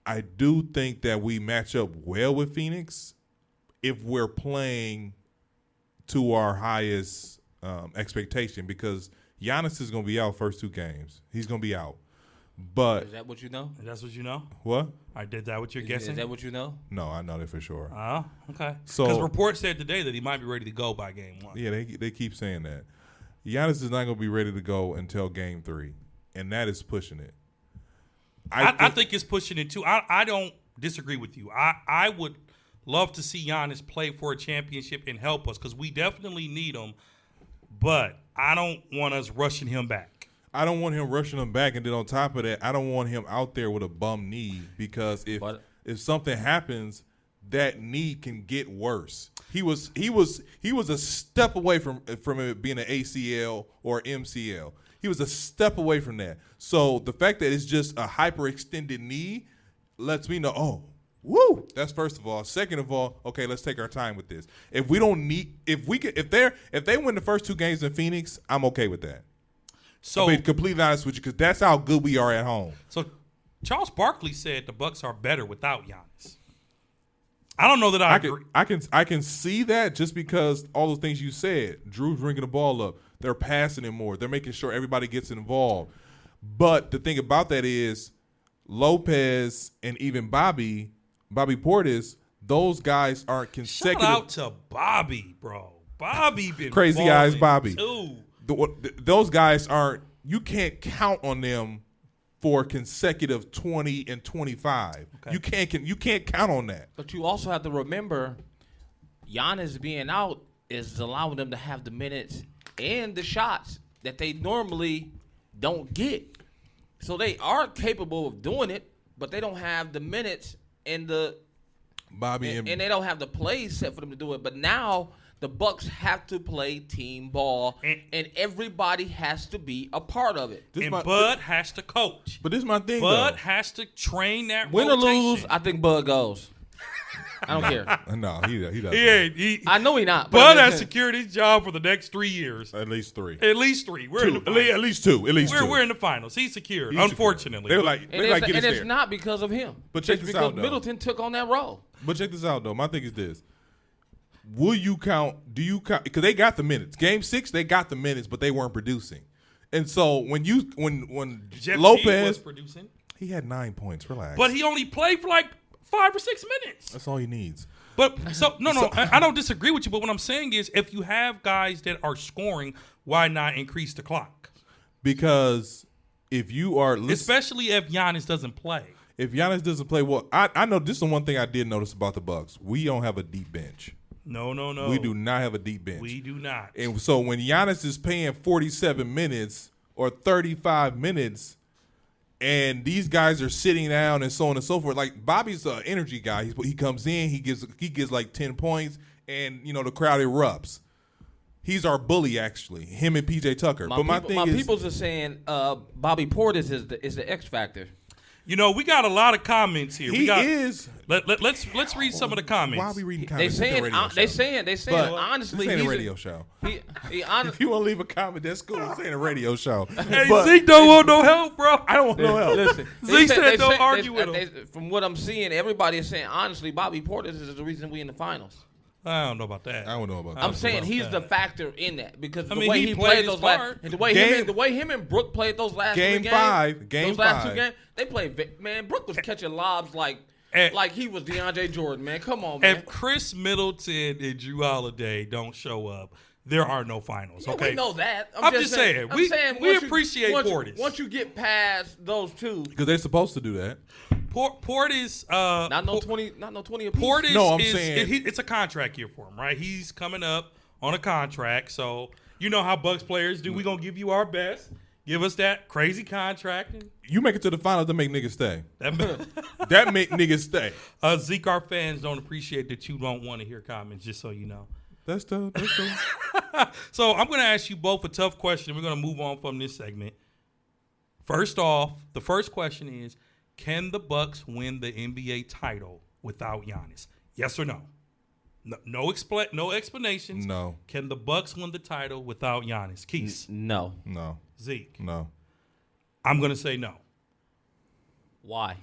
I do think that we match up well with Phoenix if we're playing to our highest expectation, because Giannis is going to be out first 2 games. He's going to be out. But is that what you know? That's what you know? What? I did that what you're guessing? Is that what you know? No, I know that for sure. Oh, okay. So because reports said today that he might be ready to go by Game 1. Yeah, they keep saying that. Giannis is not going to be ready to go until Game 3, and that is pushing it. I think it's pushing it too. I don't disagree with you. I would love to see Giannis play for a championship and help us, because we definitely need him, but I don't want us rushing him back. I don't want him rushing him back, and then on top of that, I don't want him out there with a bum knee, because if something happens, that knee can get worse. He was a step away from it being an ACL or MCL. He was a step away from that. So the fact that it's just a hyperextended knee lets me know, oh, woo. That's first of all. Second of all, okay, let's take our time with this. If they win the first 2 games in Phoenix, I'm okay with that. So, I'll be completely honest with you, because that's how good we are at home. So Charles Barkley said the Bucks are better without Giannis. I don't know that I agree. I can see that, just because all those things you said. Drew's bringing the ball up. They're passing it more. They're making sure everybody gets involved. But the thing about that is Lopez and even Bobby Portis, those guys aren't consecutive. Shout out to Bobby, bro. Bobby been crazy eyes, Bobby. Too. Those guys aren't. You can't count on them for consecutive 20 and 25. Okay. You can't count on that. But you also have to remember, Giannis being out is allowing them to have the minutes and the shots that they normally don't get. So they are capable of doing it, but they don't have the minutes and the Bobby and they don't have the plays set for them to do it. But now The Bucks have to play team ball, and everybody has to be a part of it. And Bud has to coach. But this is my thing, Bud though. has to train that Win or rotation. lose, I think Bud goes. I don't care. No, he doesn't. I know he not. Bud has secured his job for the next 3 years. At least 3. At least 3. We're in the finals. At least 2. At least 2. We're in the finals. He's secured. He's unfortunately, They were like, and it's not because of him. But check it's this because out, though. Middleton took on that role. But check this out, though. My thing is this. Will you count? Do you count? Because they got the minutes. Game 6, they got the minutes, but they weren't producing. And so when Jeff Lopez Teague was producing, he had 9 points. Relax. but he only played for like 5 or 6 minutes. That's all he needs. But I don't disagree with you. But what I'm saying is, if you have guys that are scoring, why not increase the clock? Because if you are, Especially if Giannis doesn't play. If Giannis doesn't play, well, I know this is the one thing I did notice about the Bucks. We don't have a deep bench. No. We do not have a deep bench. We do not. And so when Giannis is paying 47 minutes or 35 minutes, and these guys are sitting down and so on and so forth, like Bobby's an energy guy. He comes in, he gives like 10 points, and the crowd erupts. He's our bully, actually. Him and PJ Tucker. My people's are saying Bobby Portis is the X factor. We got a lot of comments here. Is. Let's read some of the comments. Why are we reading comments? They saying But honestly, this ain't he's a radio show. He If you want to leave a comment, that's cool. This ain't a radio show. Hey, But Zeke don't want no help, bro. I don't want no help. Listen, Zeke said don't argue with him. From what I'm seeing, everybody is saying honestly, Bobby Portis is the reason we in the finals. I don't know about that. I don't know about that. I'm saying he's the factor in that because the I mean, way he he played played his those part. the way him and Brook played those last Game 3 5, games. Those last 2 games, they played. Man, Brook was catching lobs like he was DeAndre Jordan. Man, come on, man. If Chris Middleton and Drew Holiday don't show up, there are no finals. Yeah, Okay, we know that. I'm just saying. We appreciate Portis. Once you get past those 2, Because they're supposed to do that. Portis, not no 20 apiece. Portis No, I'm is saying- it's a contract year for him, right? He's coming up on a contract, so you know how Bucks players do. We gonna give you our best. Give us that crazy contract. You make it to the finals, that make niggas stay. That That make niggas stay. Zeke, our fans don't appreciate that you don't want to hear comments. Just so you know. That's tough. That's tough. So I'm gonna ask you both a tough question. We're gonna move on from this segment. First off, the first question is: can the Bucks win the NBA title without Giannis? Yes or no? No explanations. No. Can the Bucks win the title without Giannis? Keith. No. No. Zeke. No. I'm going to say no. Why?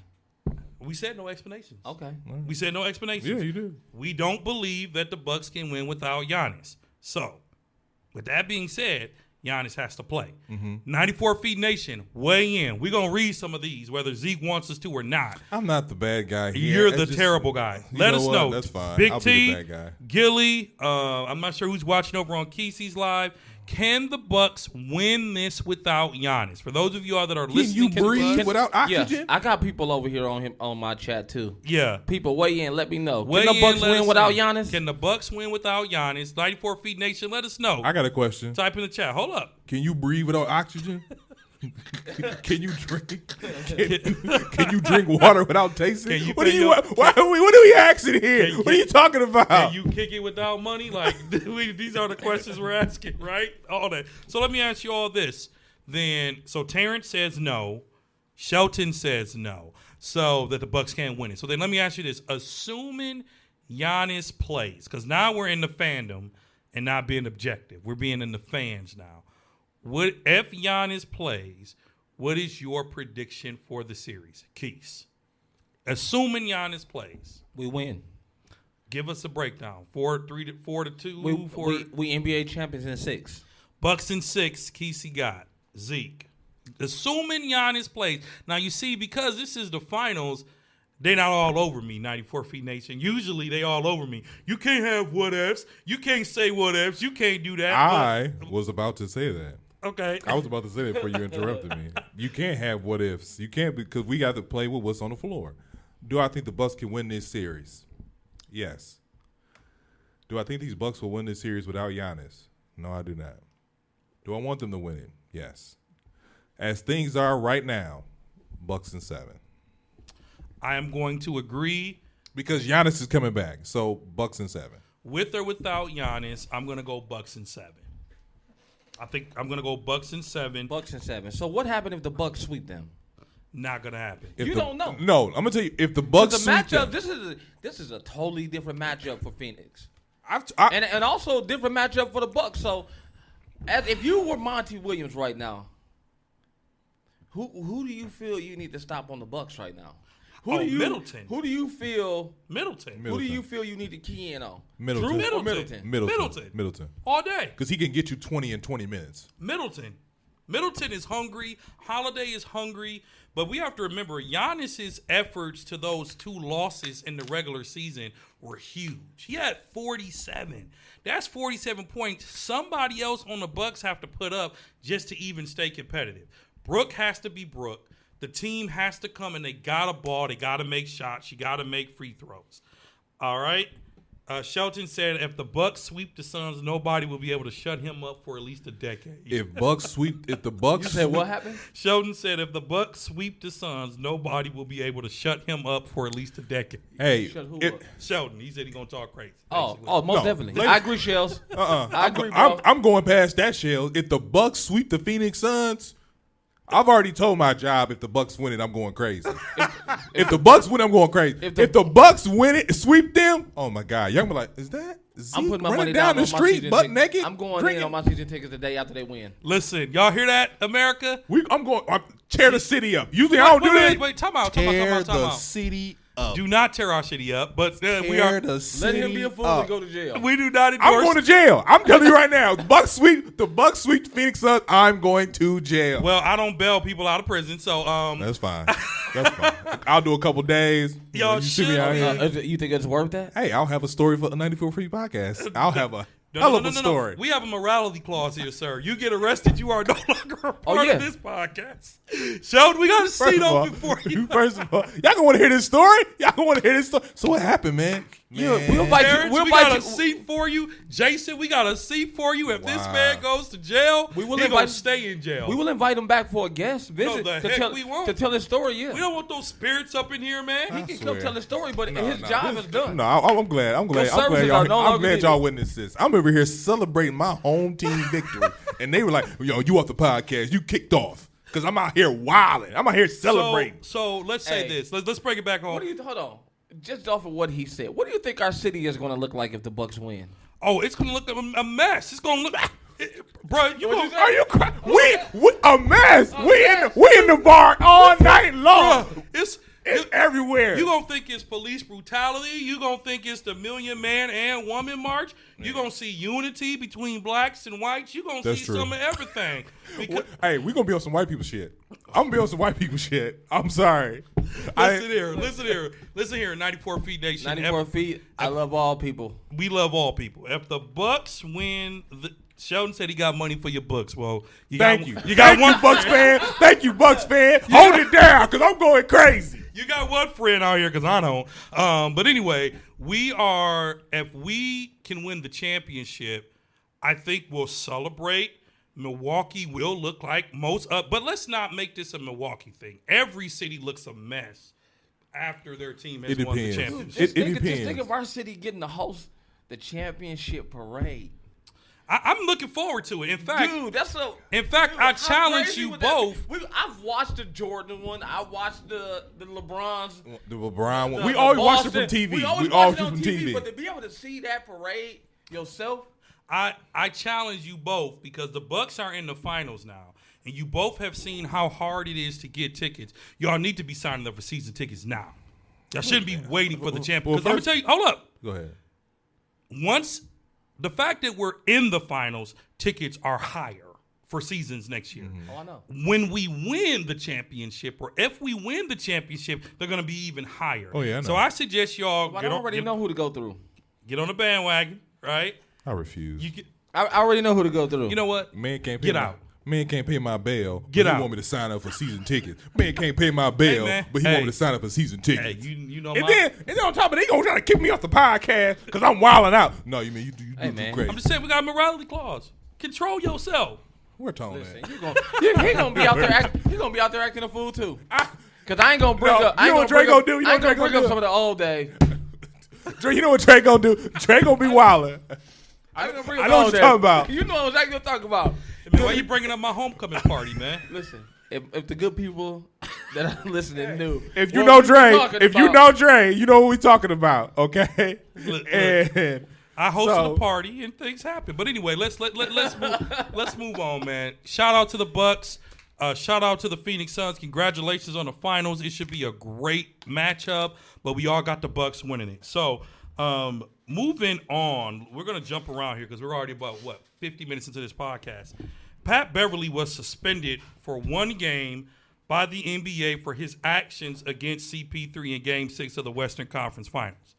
We said no explanations. Okay. We said no explanations. Yeah, you do. We don't believe that the Bucks can win without Giannis. So, with that being said, Giannis has to play. 94 Feet Nation, weigh in. We're going to read some of these, whether Zeke wants us to or not. I'm not the bad guy here. You're the It's just- terrible guy. You Let know us what? know. That's fine. Big I'll T, be the bad guy. Gilly, I'm not sure who's watching over on Kesey's Live. Can the Bucks win this without Giannis? For those of you all that are Can listening, you breathe without oxygen? Yeah, I got people over here on my chat too. Yeah. People weigh in, let me know. Weigh Can the Bucks in, let win us without know. Giannis? Can the Bucks win without Giannis? 94 Feet Nation, let us know. I got a question. Type in the chat. Hold up. Can you breathe without oxygen? Can you drink? Can you drink water without tasting? Can you What pay are you? your- What are we asking here? Can What are you talking about? Can you kick it without money? Like these are the questions we're asking, right? All that. So let me ask you all this. Then, so Terrence says no. Shelton says no. So that the Bucks can't win it. So then let me ask you this. Assuming Giannis plays, because now we're in the fandom and not being objective. We're being in the fans now. If Giannis plays, what is your prediction for the series? Keys. Assuming Giannis plays. We win. Give us a breakdown. 4-2. We NBA champions in 6. Bucks in 6. Kesey got Zeke. Assuming Giannis plays. Now you see, because this is the finals, they not all over me. 94 Feet Nation. Usually they all over me. You can't have what ifs. You can't say what ifs. You can't do that. I was about to say that. Okay. I was about to say that before you interrupted me. You can't have what ifs. You can't, because we got to play with what's on the floor. Do I think the Bucks can win this series? Yes. Do I think these Bucks will win this series without Giannis? No, I do not. Do I want them to win it? Yes. As things are right now, Bucks in 7. I am going to agree. Because Giannis is coming back, so Bucks in 7. with or without Giannis, I'm going to go Bucks in 7. I think I'm going to go Bucks in 7. Bucks in 7. So what happened if the Bucks sweep them? Not going to happen. You don't know. No, I'm gonna tell you if the Bucks The sweep matchup. them, This is a totally different matchup for Phoenix, I, and also a different matchup for the Bucks. So, if you were Monty Williams right now, who do you feel you need to stop on the Bucks right now? Middleton. Who do you feel? Middleton. Who do you feel you need to key in on? Middleton. Drew or Middleton. Middleton? Middleton. All day. Because he can get you 20 in 20 minutes. Middleton is hungry. Holiday is hungry. But we have to remember, Giannis's efforts to those 2 losses in the regular season were huge. He had 47. That's 47 points somebody else on the Bucks have to put up just to even stay competitive. Brook has to be Brook. The team has to come and they got to ball. They got to make shots. You got to make free throws. All right? Shelton said if the Bucks sweep the Suns, nobody will be able to shut him up for at least a decade. If the Bucks You said what happened? Sheldon said if the Bucks sweep the Suns, nobody will be able to shut him up for at least a decade. Hey, Shut who up? Sheldon, he said he's gonna talk crazy. Oh, basically. most No. definitely. I agree, Shells. I agree, bro. I'm going past that, Shell. If the Bucks sweep the Phoenix Suns, I've already told my job. If the Bucks win it, I'm going crazy. If the Bucks win, I'm going crazy. If the Bucks win it, sweep them. Oh my God, y'all be like, is that Zeke I'm putting my running money down down the on my street, season butt tickets. naked? I'm going drinking? in on my season tickets the day after they win. Listen, y'all hear that, America? I'm tear the city up. Usually I don't do that. Wait, time out. Tear the city up. Do not tear our city up, but we Tear are. the Let city him be a fool up. and go to jail. We do not endorse. I'm going to jail. I'm telling you right now. The Bucks sweep the Phoenix Suns. I'm going to jail. Well, I don't bail people out of prison, so That's fine. That's fine. I'll do a couple days. Y'all You see me out should. here. You think it's worth that? Hey, I'll have a story for the 94 Free Podcast. I'll have a hell of a story. We have a morality clause here, sir. You get arrested, you are no longer a part yeah. of this podcast. Sheldon, we got a seat open for you. First of all, y'all gonna want to hear this story? Y'all gonna want to hear this story? So what happened, man? We'll invite you. Terrence, We'll we got invite a you. seat for you. Jason, we got a seat for you. If this Wow. man goes to jail, We will he gonna invite- stay in jail. We will invite him back for a guest visit the to heck tell we won't. to tell his story. Yeah, We don't want those spirits up in here, man. he can swear. come tell his story, but his job is done. No, I'm glad. I'm glad services y'all. are no I'm longer glad needed. y'all witnessed this. I'm over here celebrating my home team victory, and they were like, "Yo, you off the podcast? You kicked off because I'm out here wilding. I'm out here celebrating." So let's say Hey. this. Let's break it back home. Hold on? Just off of what he said, what do you think our city is going to look like if the Bucks win? Oh, it's gonna look a mess. It's gonna look, bro. You gonna, Are you crying? We a mess. We in the bar all night long. Bruh, It's everywhere. You gonna think it's police brutality? You gonna think it's the Million Man and Woman March? You gonna see unity between blacks and whites? You gonna That's see true. some of everything. Because, Hey, we gonna be on some white people shit. I'm gonna be on some white people shit. I'm sorry. listen here, 94 Feet Nation. 94 feet. I love all people. We love all people. If the Bucks win, Sheldon said he got money for your books. Well, Thank you. You got Thank one you, Bucks fan. Thank you, Bucks fan. Hold it down, cause I'm going crazy. You got one friend out here because I don't. But anyway, if we can win the championship, I think we'll celebrate. Milwaukee will look like most but let's not make this a Milwaukee thing. Every city looks a mess after their team has It won the depends. championship. Just It think depends. of our city getting to host the championship parade. I'm looking forward to it. In fact, Dude, that's so. I how challenge crazy you would that be? both. I've watched the Jordan one. I watched the LeBrons. The LeBron one. the We always watch it Boston. from TV. We always We watch always it on from TV. TV. But to be able to see that parade yourself, I challenge you both because the Bucks are in the finals now, and you both have seen how hard it is to get tickets. Y'all need to be signing up for season tickets now. Y'all shouldn't be waiting for the champion. Because I'm gonna tell you, hold up. Go ahead. Once the fact that we're in the finals, tickets are higher for seasons next year. oh, I know. When we win the championship, or if we win the championship, they're gonna be even higher. Oh, yeah, I know. So I suggest y'all But I already know who to go through. get on the bandwagon, right? I refuse. You get, I already know who to go through. you know what? Man can't pay Get my, out. Man can't pay my bail. Get but out. He want me to sign up for season tickets. Man can't pay my bail, man. but he Hey. want me to sign up for season tickets. Hey, you know and my. then on top of it, they gonna try to kick me off the podcast because I'm wilding out. No, you mean you do Hey, too man. crazy. I'm just saying we got a morality clause. Control yourself. We're talking Listen, that. he gonna be out there. He gonna be out there acting a fool too. Cause I ain't gonna bring No, up. I you ain't know what gonna bring Draco up, do? You know I ain't what gonna Draco bring up do? some of the old days. You know what Trey gonna do? Trey gonna be wilding. I know what you're talking about. You know exactly what I'm talking about. Man, why you bringing up my homecoming party, man? Listen, if the good people that are listening knew. If you know Dre, you know what we talking about, okay? Look, And I hosted a party and things happen. But anyway, let's move on, man. Shout out to the Bucks. Shout out to the Phoenix Suns. Congratulations on the finals. It should be a great matchup, but we all got the Bucks winning it. So, moving on, we're going to jump around here because we're already about, 50 minutes into this podcast. Pat Beverly was suspended for 1 game by the NBA for his actions against CP3 in Game 6 of the Western Conference Finals.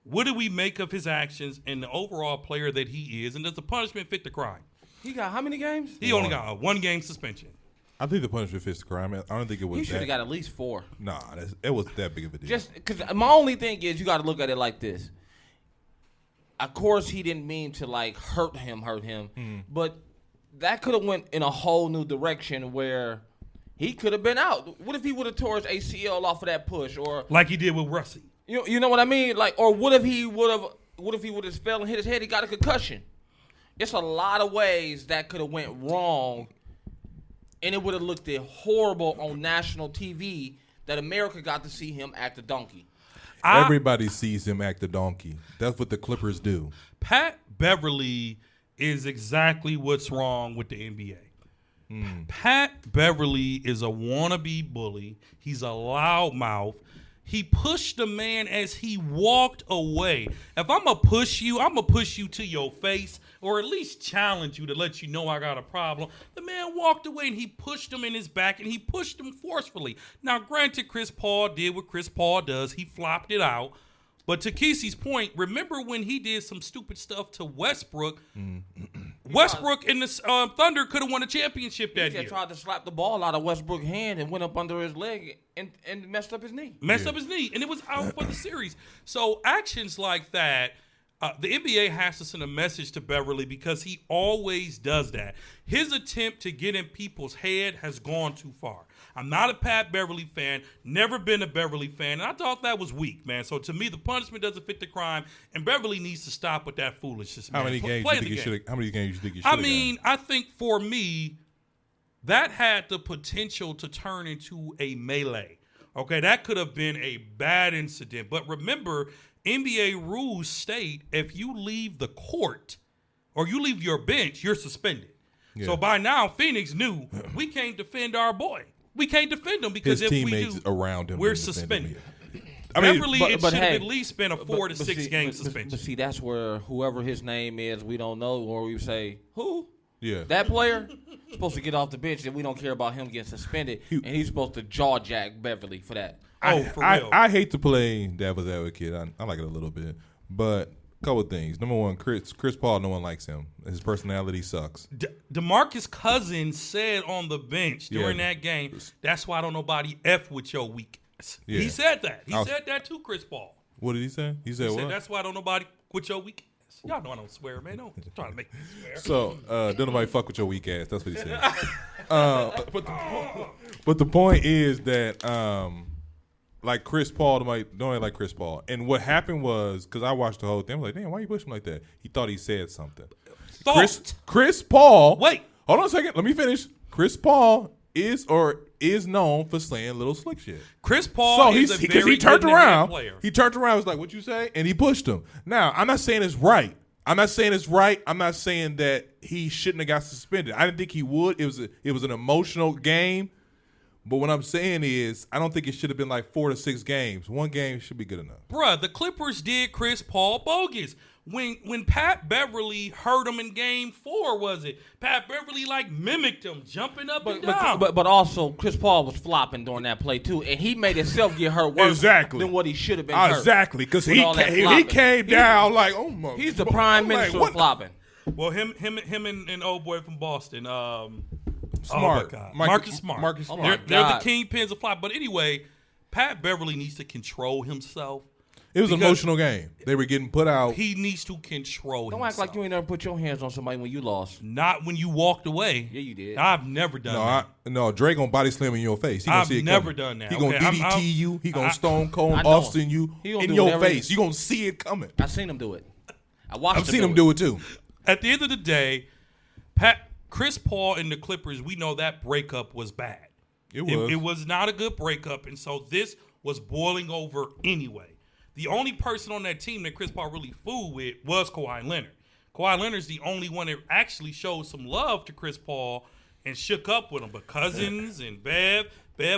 What do we make of his actions and the overall player that he is, and does the punishment fit the crime? He got how many games? He only got a 1-game suspension. I think the punishment fits the crime. I don't think it was. He should have got at least 4. Nah, it wasn't that big of a deal. Just because my only thing is you got to look at it like this. Of course, he didn't mean to hurt him, but that could have went in a whole new direction where he could have been out. What if he would have tore his ACL off of that push, or like he did with Russie? You know what I mean? Or what if he would have fell and hit his head? He got a concussion. It's a lot of ways that could have went wrong, and it would have looked horrible on national TV that America got to see him act a donkey. Everybody sees him act a donkey. That's what the Clippers do. Pat Beverly is exactly what's wrong with the NBA. Pat Beverly is a wannabe bully. He's a loudmouth. He pushed the man as he walked away. If I'm going to push you, I'm going to push you to your face or at least challenge you to let you know I got a problem. The man walked away and he pushed him in his back and he pushed him forcefully. Now, granted, Chris Paul did what Chris Paul does. He flopped it out. But to Kesey's point, remember when he did some stupid stuff to Westbrook? Westbrook and the Thunder could have won a championship that year. He tried to slap the ball out of Westbrook's hand and went up under his leg and messed up his knee. Up his knee, and it was out for the series. So actions like that, the NBA has to send a message to Beverly because he always does that. His attempt to get in people's head has gone too far. I'm not a Pat Beverly fan, never been a Beverly fan, and I thought that was weak, man. So to me, the punishment doesn't fit the crime, and Beverly needs to stop with that foolishness, man. How many games do you think he should have? I mean, I think for me, that had the potential to turn into a melee. Okay, that could have been a bad incident. But remember, NBA rules state if you leave the court or you leave your bench, you're suspended. Yeah. So by now, Phoenix knew we can't defend our boy. We can't defend him because his if teammates we do, around him, we're suspended. I mean, Beverly, it should have at least been a 4 to 6 game suspension. But see, that's where whoever his name is, we don't know, or we say, who? Yeah. That player supposed to get off the bench, and we don't care about him getting suspended, and he's supposed to jaw jack Beverly for that. For real. I hate to play devil's advocate. I like it a little bit, but a couple of things. Number one, Chris Paul, no one likes him. His personality sucks. DeMarcus Cousins said on the bench during that game, that's why don't nobody F with your weak ass. Yeah. He said that. He said that to Chris Paul. What did he say? He said what? That's why don't nobody with your weak ass. Y'all know I don't swear, man. Don't try to make me swear. So, don't nobody fuck with your weak ass. That's what he said. But the point is that like Chris Paul, don't like Chris Paul. And what happened was, because I watched the whole thing, I was like, damn, why you push him like that? He thought he said something. Chris Paul. Wait. Hold on a second. Let me finish. Chris Paul is known for saying little slick shit. Chris Paul is a very good player. He turned around, was like, what you say? And he pushed him. Now, I'm not saying it's right. I'm not saying that he shouldn't have got suspended. I didn't think he would. It was an emotional game. But what I'm saying is, I don't think it should have been like 4 to 6 games. 1 game should be good enough. Bruh, the Clippers did Chris Paul bogus. When Pat Beverly hurt him in Game 4, was it? Pat Beverly mimicked him, jumping up and down. But also, Chris Paul was flopping during that play too, and he made himself get hurt worse than what he should have been hurt. Exactly, because he came down like, oh my. He's the prime minister of flopping. Well, him and old boy from Boston, Smart. Marcus Smart. Oh they're the kingpins of flop. But anyway, Pat Beverly needs to control himself. It was an Because emotional game. They were getting put out. He needs to control Don't himself. act like you ain't never put your hands on somebody when you lost. Not when you walked away. Yeah, you did. I've never done that. No, Dre gonna body slam in your face. He gonna I've see it never coming. done that. He gonna Okay, DDT you. He gonna Stone Cold I know. Austin you He gonna in do your whatever face. You gonna see it coming. I seen him do it. I watched. I've seen him do it too. At the end of the day, Chris Paul and the Clippers, we know that breakup was bad. It was. It was not a good breakup, and so this was boiling over anyway. The only person on that team that Chris Paul really fooled with was Kawhi Leonard. Kawhi Leonard's the only one that actually showed some love to Chris Paul and shook up with him. But Cousins and Bev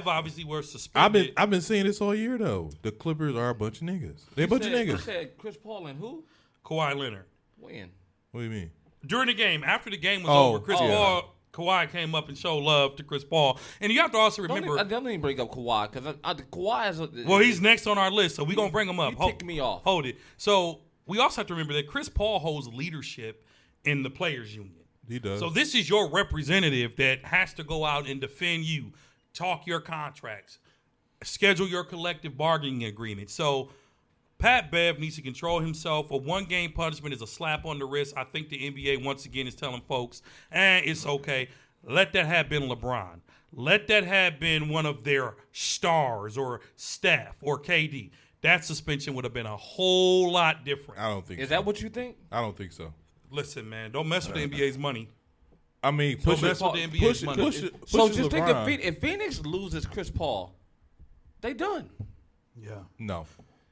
obviously were suspended. I've been saying this all year though. The Clippers are a bunch of niggas. They a bunch of You niggas. said Chris Paul and who? Kawhi Leonard. When? What do you mean? During the game, after the game was Oh, over, Chris yeah. Paul, Kawhi came up and showed love to Chris Paul. And you have to also Don't remember, even bring up Kawhi because Kawhi is. well, he's next on our list, so we're going to bring him up. You ticked me off. Hold it. So we also have to remember that Chris Paul holds leadership in the players' union. He does. So this is your representative that has to go out and defend you, talk your contracts, schedule your collective bargaining agreement. So Pat Bev needs to control himself. A one-game punishment is a slap on the wrist. I think the NBA, once again, is telling folks, it's okay. Let that have been LeBron. Let that have been one of their stars or Steph or KD. That suspension would have been a whole lot different. I don't think. Is so. that what you think? I don't think so. Listen, man, don't mess with the NBA's money. I mean, Don't push mess it. with the NBA's money. Push it. So push just think LeBron. if Phoenix loses Chris Paul, they done. Yeah. No.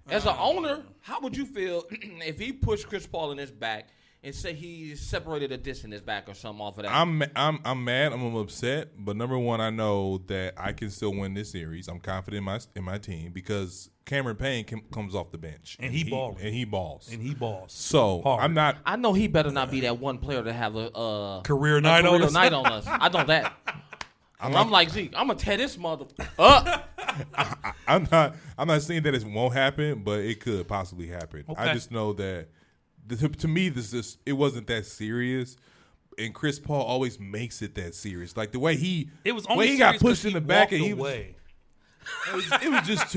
As an owner, how would you feel if he pushed Chris Paul in his back and say he separated a disc in his back or something off of that? I'm mad. I'm upset. But number one, I know that I can still win this series. I'm confident in my team because Cameron Payne comes off the bench And he balling. and he balls. And he balls. So Hard. I'm not. I know he better not be that one player to have a Career night on us. night on us. I know that. I'm like Zeke. I'm gonna tear this mother up. I'm not saying that it won't happen, but it could possibly happen. Okay. I just know that to me, it wasn't that serious. And Chris Paul always makes it that serious. Like the way he Only he got serious 'cause pushed in he the back walked and he away. it was just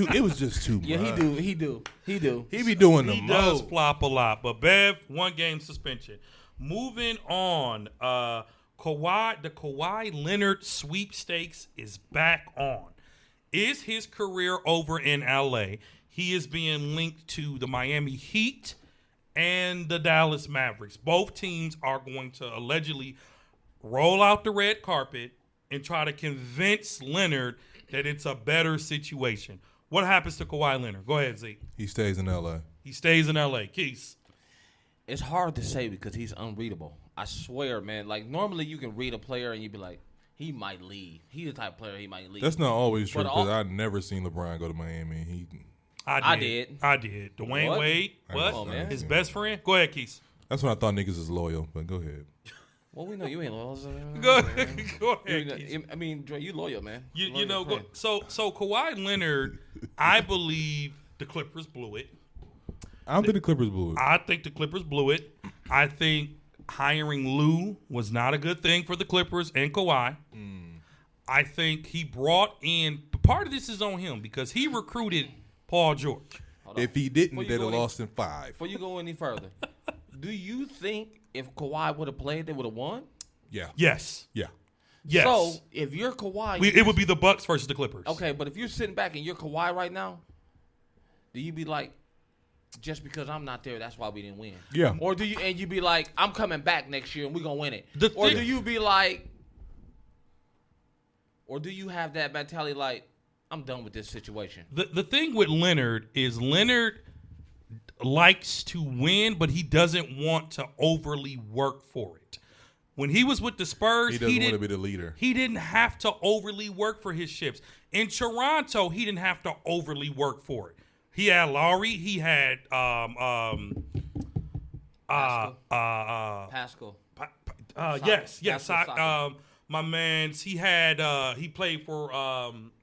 too much. Yeah, he do. He do. He be doing the He does most. flop a lot. But Bev, 1 game suspension. Moving on. The Kawhi Leonard sweepstakes is back on. Is his career over in LA? He is being linked to the Miami Heat and the Dallas Mavericks. Both teams are going to allegedly roll out the red carpet and try to convince Leonard that it's a better situation. What happens to Kawhi Leonard? Go ahead, Zeke. He stays in LA. He stays in LA. Keith. It's hard to say because he's unreadable. I swear, man. Like normally you can read a player and you'd be like, he might leave. He's the type of player he might leave. That's not always true But because I've never seen LeBron go to Miami. I did. Dwayne What? Wade. What? Oh, man. His best friend? Go ahead, Keith. That's when I thought niggas is loyal. But go ahead. Well, we know you ain't loyal. So, Go ahead, Keith. I mean, Dre, you loyal, man. You know, so Kawhi Leonard, I believe the Clippers blew it. I don't think the Clippers blew it. I think the Clippers blew it. I think hiring Lou was not a good thing for the Clippers and Kawhi. I think he brought in – part of this is on him because he recruited Paul George. If he didn't, Before you they'd go have any- lost in 5. Before you go any further, do you think if Kawhi would have played, they would have won? Yeah. Yes. Yeah. Yes. So if you're Kawhi, it would be the Bucks versus the Clippers. okay. But if you're sitting back and you're Kawhi right now, do you be like, just because I'm not there, that's why we didn't win? Yeah. Or do you be like, I'm coming back next year and we're gonna win it? The Or thing- do you be like, or do you have that mentality like, I'm done with this situation? The thing with Leonard is Leonard likes to win, but he doesn't want to overly work for it. When he was with the Spurs, He doesn't want to be the leader. He didn't have to overly work for his ships. In Toronto, he didn't have to overly work for it. He had Lowry. He had Pascal. yes. Pascal My man's. He had he played for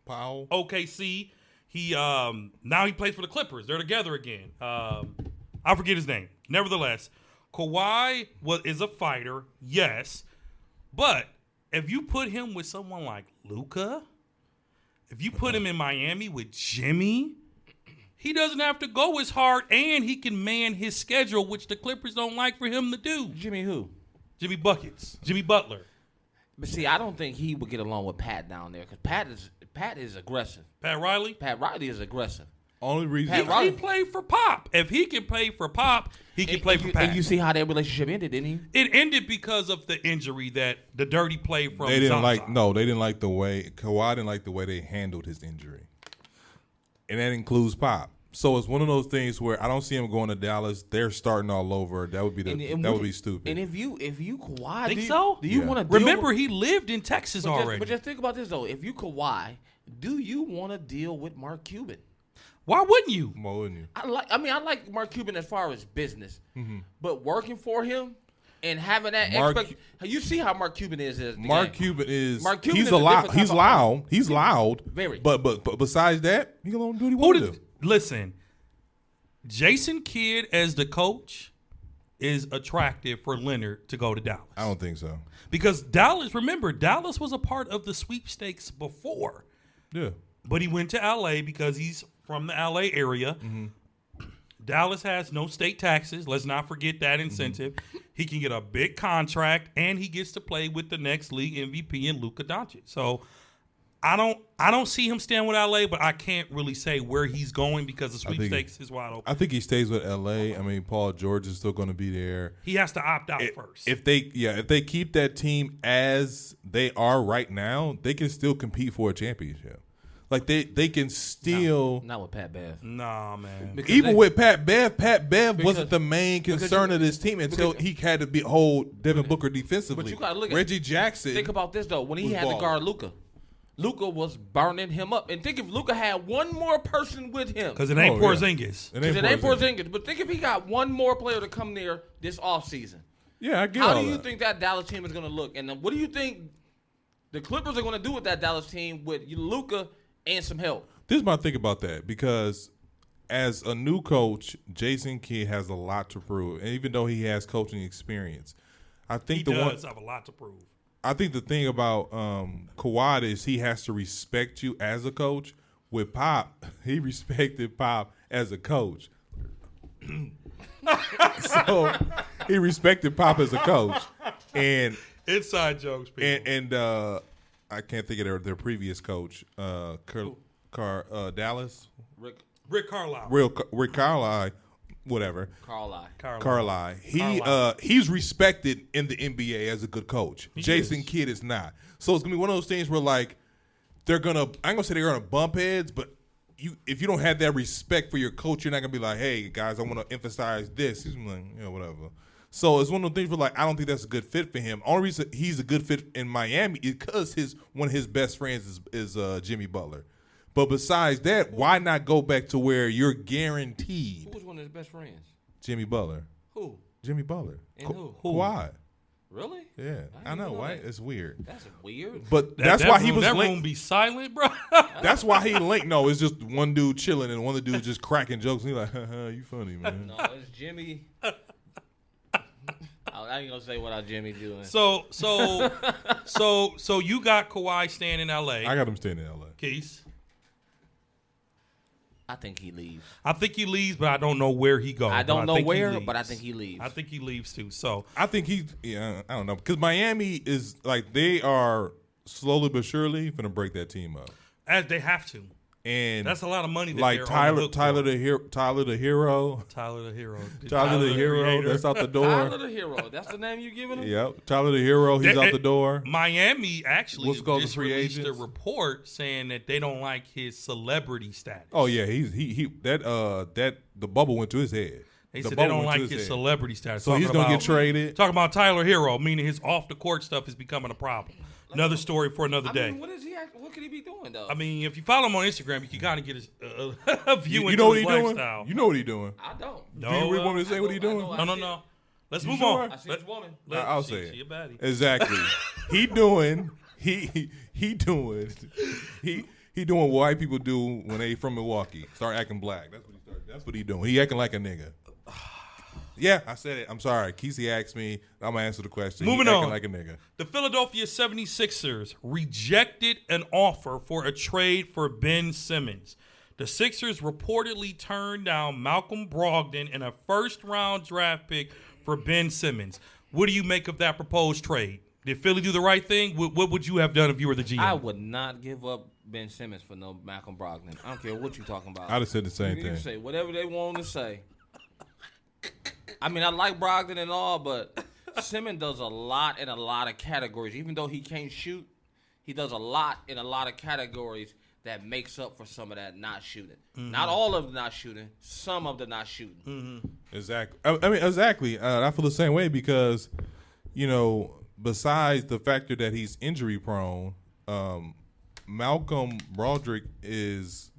Powell. OKC. He now he plays for the Clippers. They're together again. I forget his name. Nevertheless, Kawhi is a fighter, yes, but if you put him with someone like Luka, if you put him in Miami with Jimmy, he doesn't have to go as hard, and he can man his schedule, which the Clippers don't like for him to do. Jimmy who? Jimmy Butler. But see, I don't think he would get along with Pat down there because Pat is aggressive. Pat Riley? Pat Riley is aggressive. Only reason He played for Pop. If he can play for Pop, he can play for Pat. And you see how that relationship ended, didn't you? It ended because of the injury that the dirty play from they didn't Zaza. they didn't like the way Kawhi didn't like the way they handled his injury, and that includes Pop. So it's one of those things where I don't see him going to Dallas. They're starting all over. That would be that would be stupid. And if you Kawhi, Think so? Do you Yeah. want to Remember, he lived in Texas already. But just think about this though. If you Kawhi, do you want to deal with Mark Cuban? Why wouldn't you? Why wouldn't you? I like Mark Cuban as far as business, Mm-hmm. but working for him and having that you see how Mark Cuban is. Mark Cuban is he's a loud. different He's type of loud. He's loud. Very. But besides that, he gonna do what he want to do. Listen, Jason Kidd as the coach is attractive for Leonard to go to Dallas. I don't think so. Because Dallas was a part of the sweepstakes before. Yeah. But he went to L.A. because he's from the L.A. area. Mm-hmm. Dallas has no state taxes. Let's not forget that incentive. He can get a big contract, and he gets to play with the next league MVP in Luka Doncic. So I don't see him staying with L.A., but I can't really say where he's going because the sweepstakes is wide open. I think he stays with L.A. I mean, Paul George is still going to be there. He has to opt out first. If they keep that team as they are right now, they can still compete for a championship. Like they can still not with Pat Bev. Nah, man. With Pat Bev wasn't the main concern of this team until he had to hold Devin Booker defensively. But you gotta look at Reggie Jackson. Think about this though. When he was had to balling. guard Luka, Luka was burning him up. And think if Luka had one more person with him. Because it ain't Oh, yeah. Porzingis. It It ain't Porzingis. But think if he got one more player to come there this offseason. Yeah, I get How all do you that. think that Dallas team is going to look? And then what do you think the Clippers are going to do with that Dallas team with Luka and some help? This is my thing about that because as a new coach, Jason Kidd has a lot to prove, and even though he has coaching experience, I think He does have a lot to prove. I think the thing about Kawhi is he has to respect you as a coach. With Pop, he respected Pop as a coach, so he respected Pop as a coach, and Inside jokes, people. and I can't think of their previous coach, Dallas. Rick Carlisle. Rick Carlisle, whatever. Carlisle. He's respected in the NBA as a good coach. Jason Kidd is not. So it's gonna be one of those things where like I ain't gonna say they're gonna bump heads, but if you don't have that respect for your coach, you're not gonna be like, hey guys, I want to emphasize this. He's like, yeah, whatever. So it's one of those things where like I don't think that's a good fit for him. Only reason he's a good fit in Miami is because one of his best friends is Jimmy Butler. But besides that, why not go back to where you're guaranteed? Who was one of his best friends? Jimmy Butler. Who? Jimmy Butler. And who? Kawhi. Really? Yeah, I know, right? That. It's weird. That's weird. But that's why he was That linked. room be silent, bro. That's why he linked. No, it's just one dude chilling and one of the dudes just cracking jokes. And he's like, haha, you funny, man. No, it's Jimmy. I ain't gonna say what our Jimmy doing. So you got Kawhi staying in L.A. I got him staying in L.A. Keith. I think he leaves. I think he leaves, but I don't know where he goes. I don't know think he where, leaves. but I think he leaves. I think he leaves too. So I think I don't know. Because Miami is like, they are slowly but surely going to break that team up. as they have to. And That's a lot of money. That like they're Tyler on the hook the for. hero. Tyler the hero. Tyler the hero. creator. That's out the door. Tyler the Hero. That's the name you giving him? Yep. Tyler the hero. He's out the door. Miami actually What's called the just free released a agents? report saying that they don't like his celebrity status. Oh yeah, the bubble went to his head. They The said they bubble don't went to like his head. celebrity status. So he's Talking gonna get about- traded. Talking about Tyler Hero, meaning his off the court stuff is becoming a problem. Another story for another day. What is he? What could he be doing though? I mean, if you follow him on Instagram, you can kind of get a view You into know what his he's doing? lifestyle. You know what he's doing. I don't. No, Do you really want me to say I what he's know- I doing? know. no. Let's You move sure? on. I see this woman. I'll say She a it. baddie. Exactly. he doing what white people do when they from Milwaukee. Start acting black. That's what he doing. He acting like a nigga. Yeah, I said it. I'm sorry. Kesey asked me. I'm gonna answer the question. Moving he acting on. like a nigga. The Philadelphia 76ers rejected an offer for a trade for Ben Simmons. The Sixers reportedly turned down Malcolm Brogdon and a first-round draft pick for Ben Simmons. What do you make of that proposed trade? Did Philly do the right thing? What would you have done if you were the GM? I would not give up Ben Simmons for no Malcolm Brogdon. I don't care what you're talking about. I'd have said the same You can thing. say whatever they want to say. I mean, I like Brogdon and all, but Simmons does a lot in a lot of categories. Even though he can't shoot, he does a lot in a lot of categories that makes up for some of that not shooting. Not all of the not shooting, some of the not shooting. Exactly. I mean, exactly. I feel the same way because, besides the factor that he's injury prone, Malcolm Brogdon is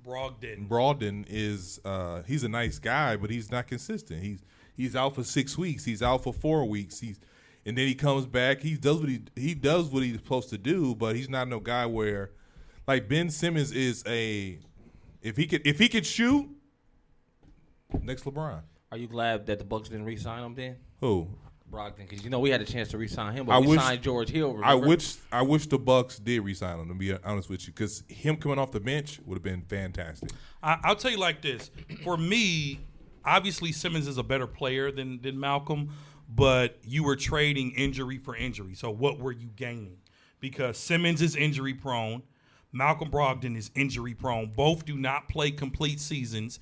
he's a nice guy, but he's not consistent. He's out for 6 weeks. He's out for 4 weeks. And then he comes back. He does what he's supposed to do, but he's not no guy where, like Ben Simmons is if he could shoot, next LeBron. Are you glad that the Bucks didn't re-sign him then? Who? Brogdon, because we had a chance to re-sign him, but we signed George Hill. Remember? I wish the Bucks did re-sign him. To be honest with you, because him coming off the bench would have been fantastic. I'll tell you like this: for me, obviously Simmons is a better player than Malcolm, but you were trading injury for injury. So what were you gaining? Because Simmons is injury prone, Malcolm Brogdon is injury prone. Both do not play complete seasons,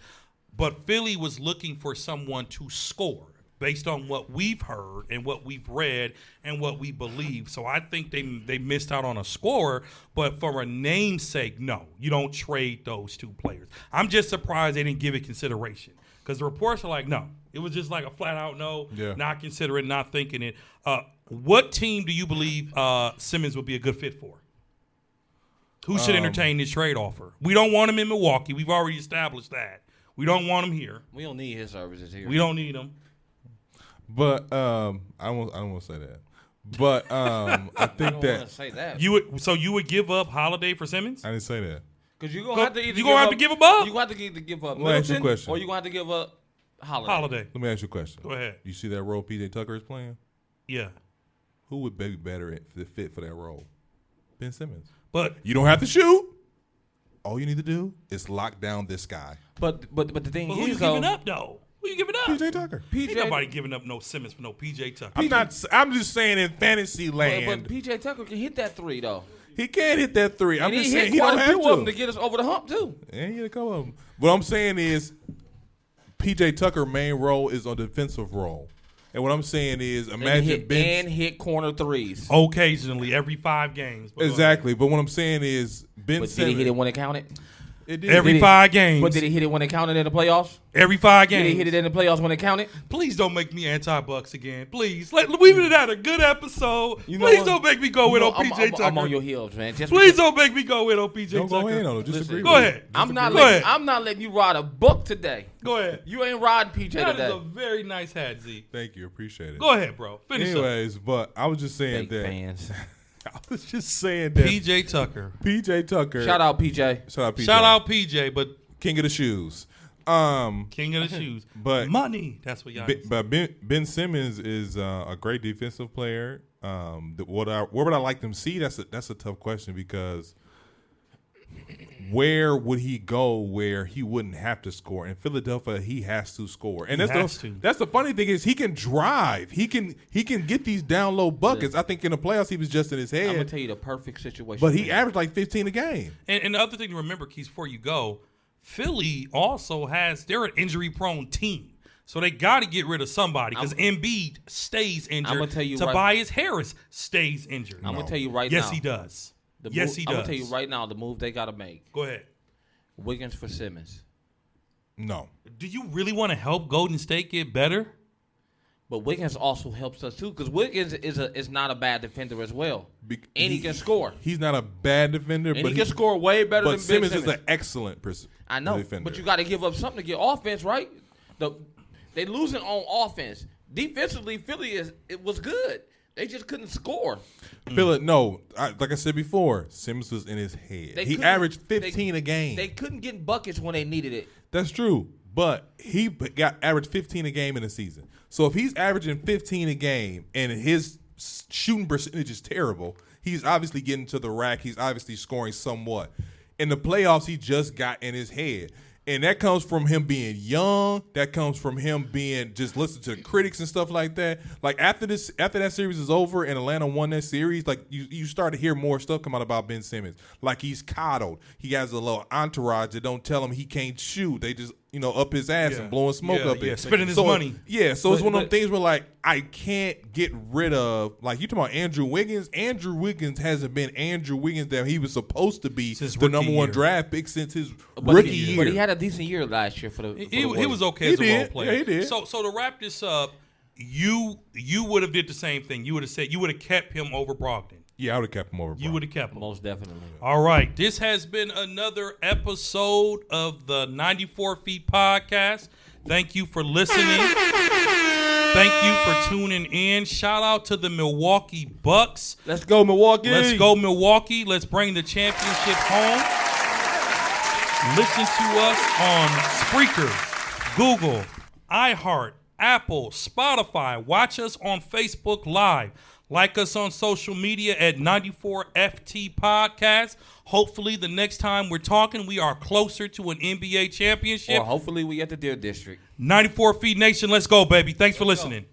but Philly was looking for someone to score based on what we've heard and what we've read and what we believe. So I think they missed out on a scorer, but for a namesake, no, you don't trade those two players. I'm just surprised they didn't give it consideration because the reports are like, no. It was just like a flat-out no, not considering, not thinking it. What team do you believe Simmons would be a good fit for? Who should entertain this trade offer? We don't want him in Milwaukee. We've already established that. We don't want him here. We don't need his services here. We don't need him. But I don't want to say that. But I think that say that. You would give up Holiday for Simmons? I didn't say that. Because you're gonna have to either you gonna have to give him up. You gonna have to either give up Let me ask you a Middleton, question. or you gonna have to give up Holiday. Let me ask you a question. Go ahead. You see that role PJ Tucker is playing? Yeah. Who would be better at the fit for that role? Ben Simmons. But you don't have to shoot. All you need to do is lock down this guy. But the thing who is, you giving up though? Who you giving up? PJ Tucker. Ain't nobody giving up no Simmons for no PJ Tucker. I'm just saying in fantasy land. But PJ Tucker can hit that three though. He can't hit that three. I'm just saying hit he quite don't a have few of them to get us over the hump too. Yeah, he hit a couple of them. What I'm saying is, PJ Tucker's main role is a defensive role, and what I'm saying is, imagine hit corner threes occasionally every 5 games. Exactly, but what I'm saying is, Ben Simmons. Did he hit it when it counted? It did. Every 5 games. But did he hit it when it counted in the playoffs? Every 5 games. Did he hit it in the playoffs when it counted? Please don't make me anti-Bucks again. Please. Leave it at a good episode. Please don't make me go in on PJ Tucker. I'm on your heels, man. Please don't make me go in on PJ Tucker. Don't go in on him. Just agree. Go ahead. I'm not letting you ride a buck today. Go ahead. You ain't riding PJ that today. That is a very nice hat, Z. Thank you. Appreciate it. Go ahead, bro. Finish Anyways, up. But I was just saying Fake that. Fans. I was just saying that. PJ Tucker. PJ Tucker. Shout out PJ. Shout out PJ, but King of the shoes. King of the shoes. But money. That's what y'all But Ben Simmons is a great defensive player. Where would I like them see? That's a tough question because where would he go where he wouldn't have to score? In Philadelphia, he has to score, and that's the funny thing is he can drive. He can get these down low buckets. I think in the playoffs he was just in his head. I'm gonna tell you the perfect situation. But he averaged like 15 a game. And the other thing to remember, Keith, before you go, Philly also they're an injury prone team. So they got to get rid of somebody because Embiid stays injured. I'm gonna tell you Tobias Harris stays injured. I'm gonna tell you right now. Yes, he does. Yes, he does. I'm gonna tell you right now the move they got to make. Go ahead. Wiggins for Simmons. No. Do you really want to help Golden State get better? But Wiggins also helps us too because Wiggins is not a bad defender as well, and he can score. He's not a bad defender, and but he can score way better than Ben Simmons is an excellent I know, defender. but you got to give up something to get offense, right? They losing on offense. Defensively, Philly was good. They just couldn't score. Philly, no, like I said before, Simmons was in his head. He averaged 15 a game. They couldn't get buckets when they needed it. That's true, but he got averaged 15 a game in a season. So if he's averaging 15 a game and his shooting percentage is terrible, he's obviously getting to the rack. He's obviously scoring somewhat. In the playoffs, he just got in his head. And that comes from him being young. That comes from him being just listening to the critics and stuff like that. Like after that series is over and Atlanta won that series, like you start to hear more stuff come out about Ben Simmons. Like he's coddled. He has a little entourage that don't tell him he can't shoot. They just up his ass and blowing smoke up it. Spending his money. Yeah, so it's one of them things where like I can't get rid of, like you talking about Andrew Wiggins. Andrew Wiggins hasn't been Andrew Wiggins that he was supposed to be since the number one draft pick since his rookie year. But he had a decent year last year for the. He was okay as a role player. Yeah, he did. So to wrap this up, you would have did the same thing. You would have said you would have kept him over Brogdon. Yeah, I would have kept him over. You would have kept him. Most definitely. All right. This has been another episode of the 94 Feet Podcast. Thank you for listening. Thank you for tuning in. Shout out to the Milwaukee Bucks. Let's go, Milwaukee. Let's go, Milwaukee. Let's bring the championship home. Listen to us on Spreaker, Google, iHeart, Apple, Spotify. Watch us on Facebook Live. Like us on social media at 94FT Podcast. Hopefully the next time we're talking, we are closer to an NBA championship. Or hopefully we at the Deer District. 94 Feet Nation, let's go, baby. Thanks for listening.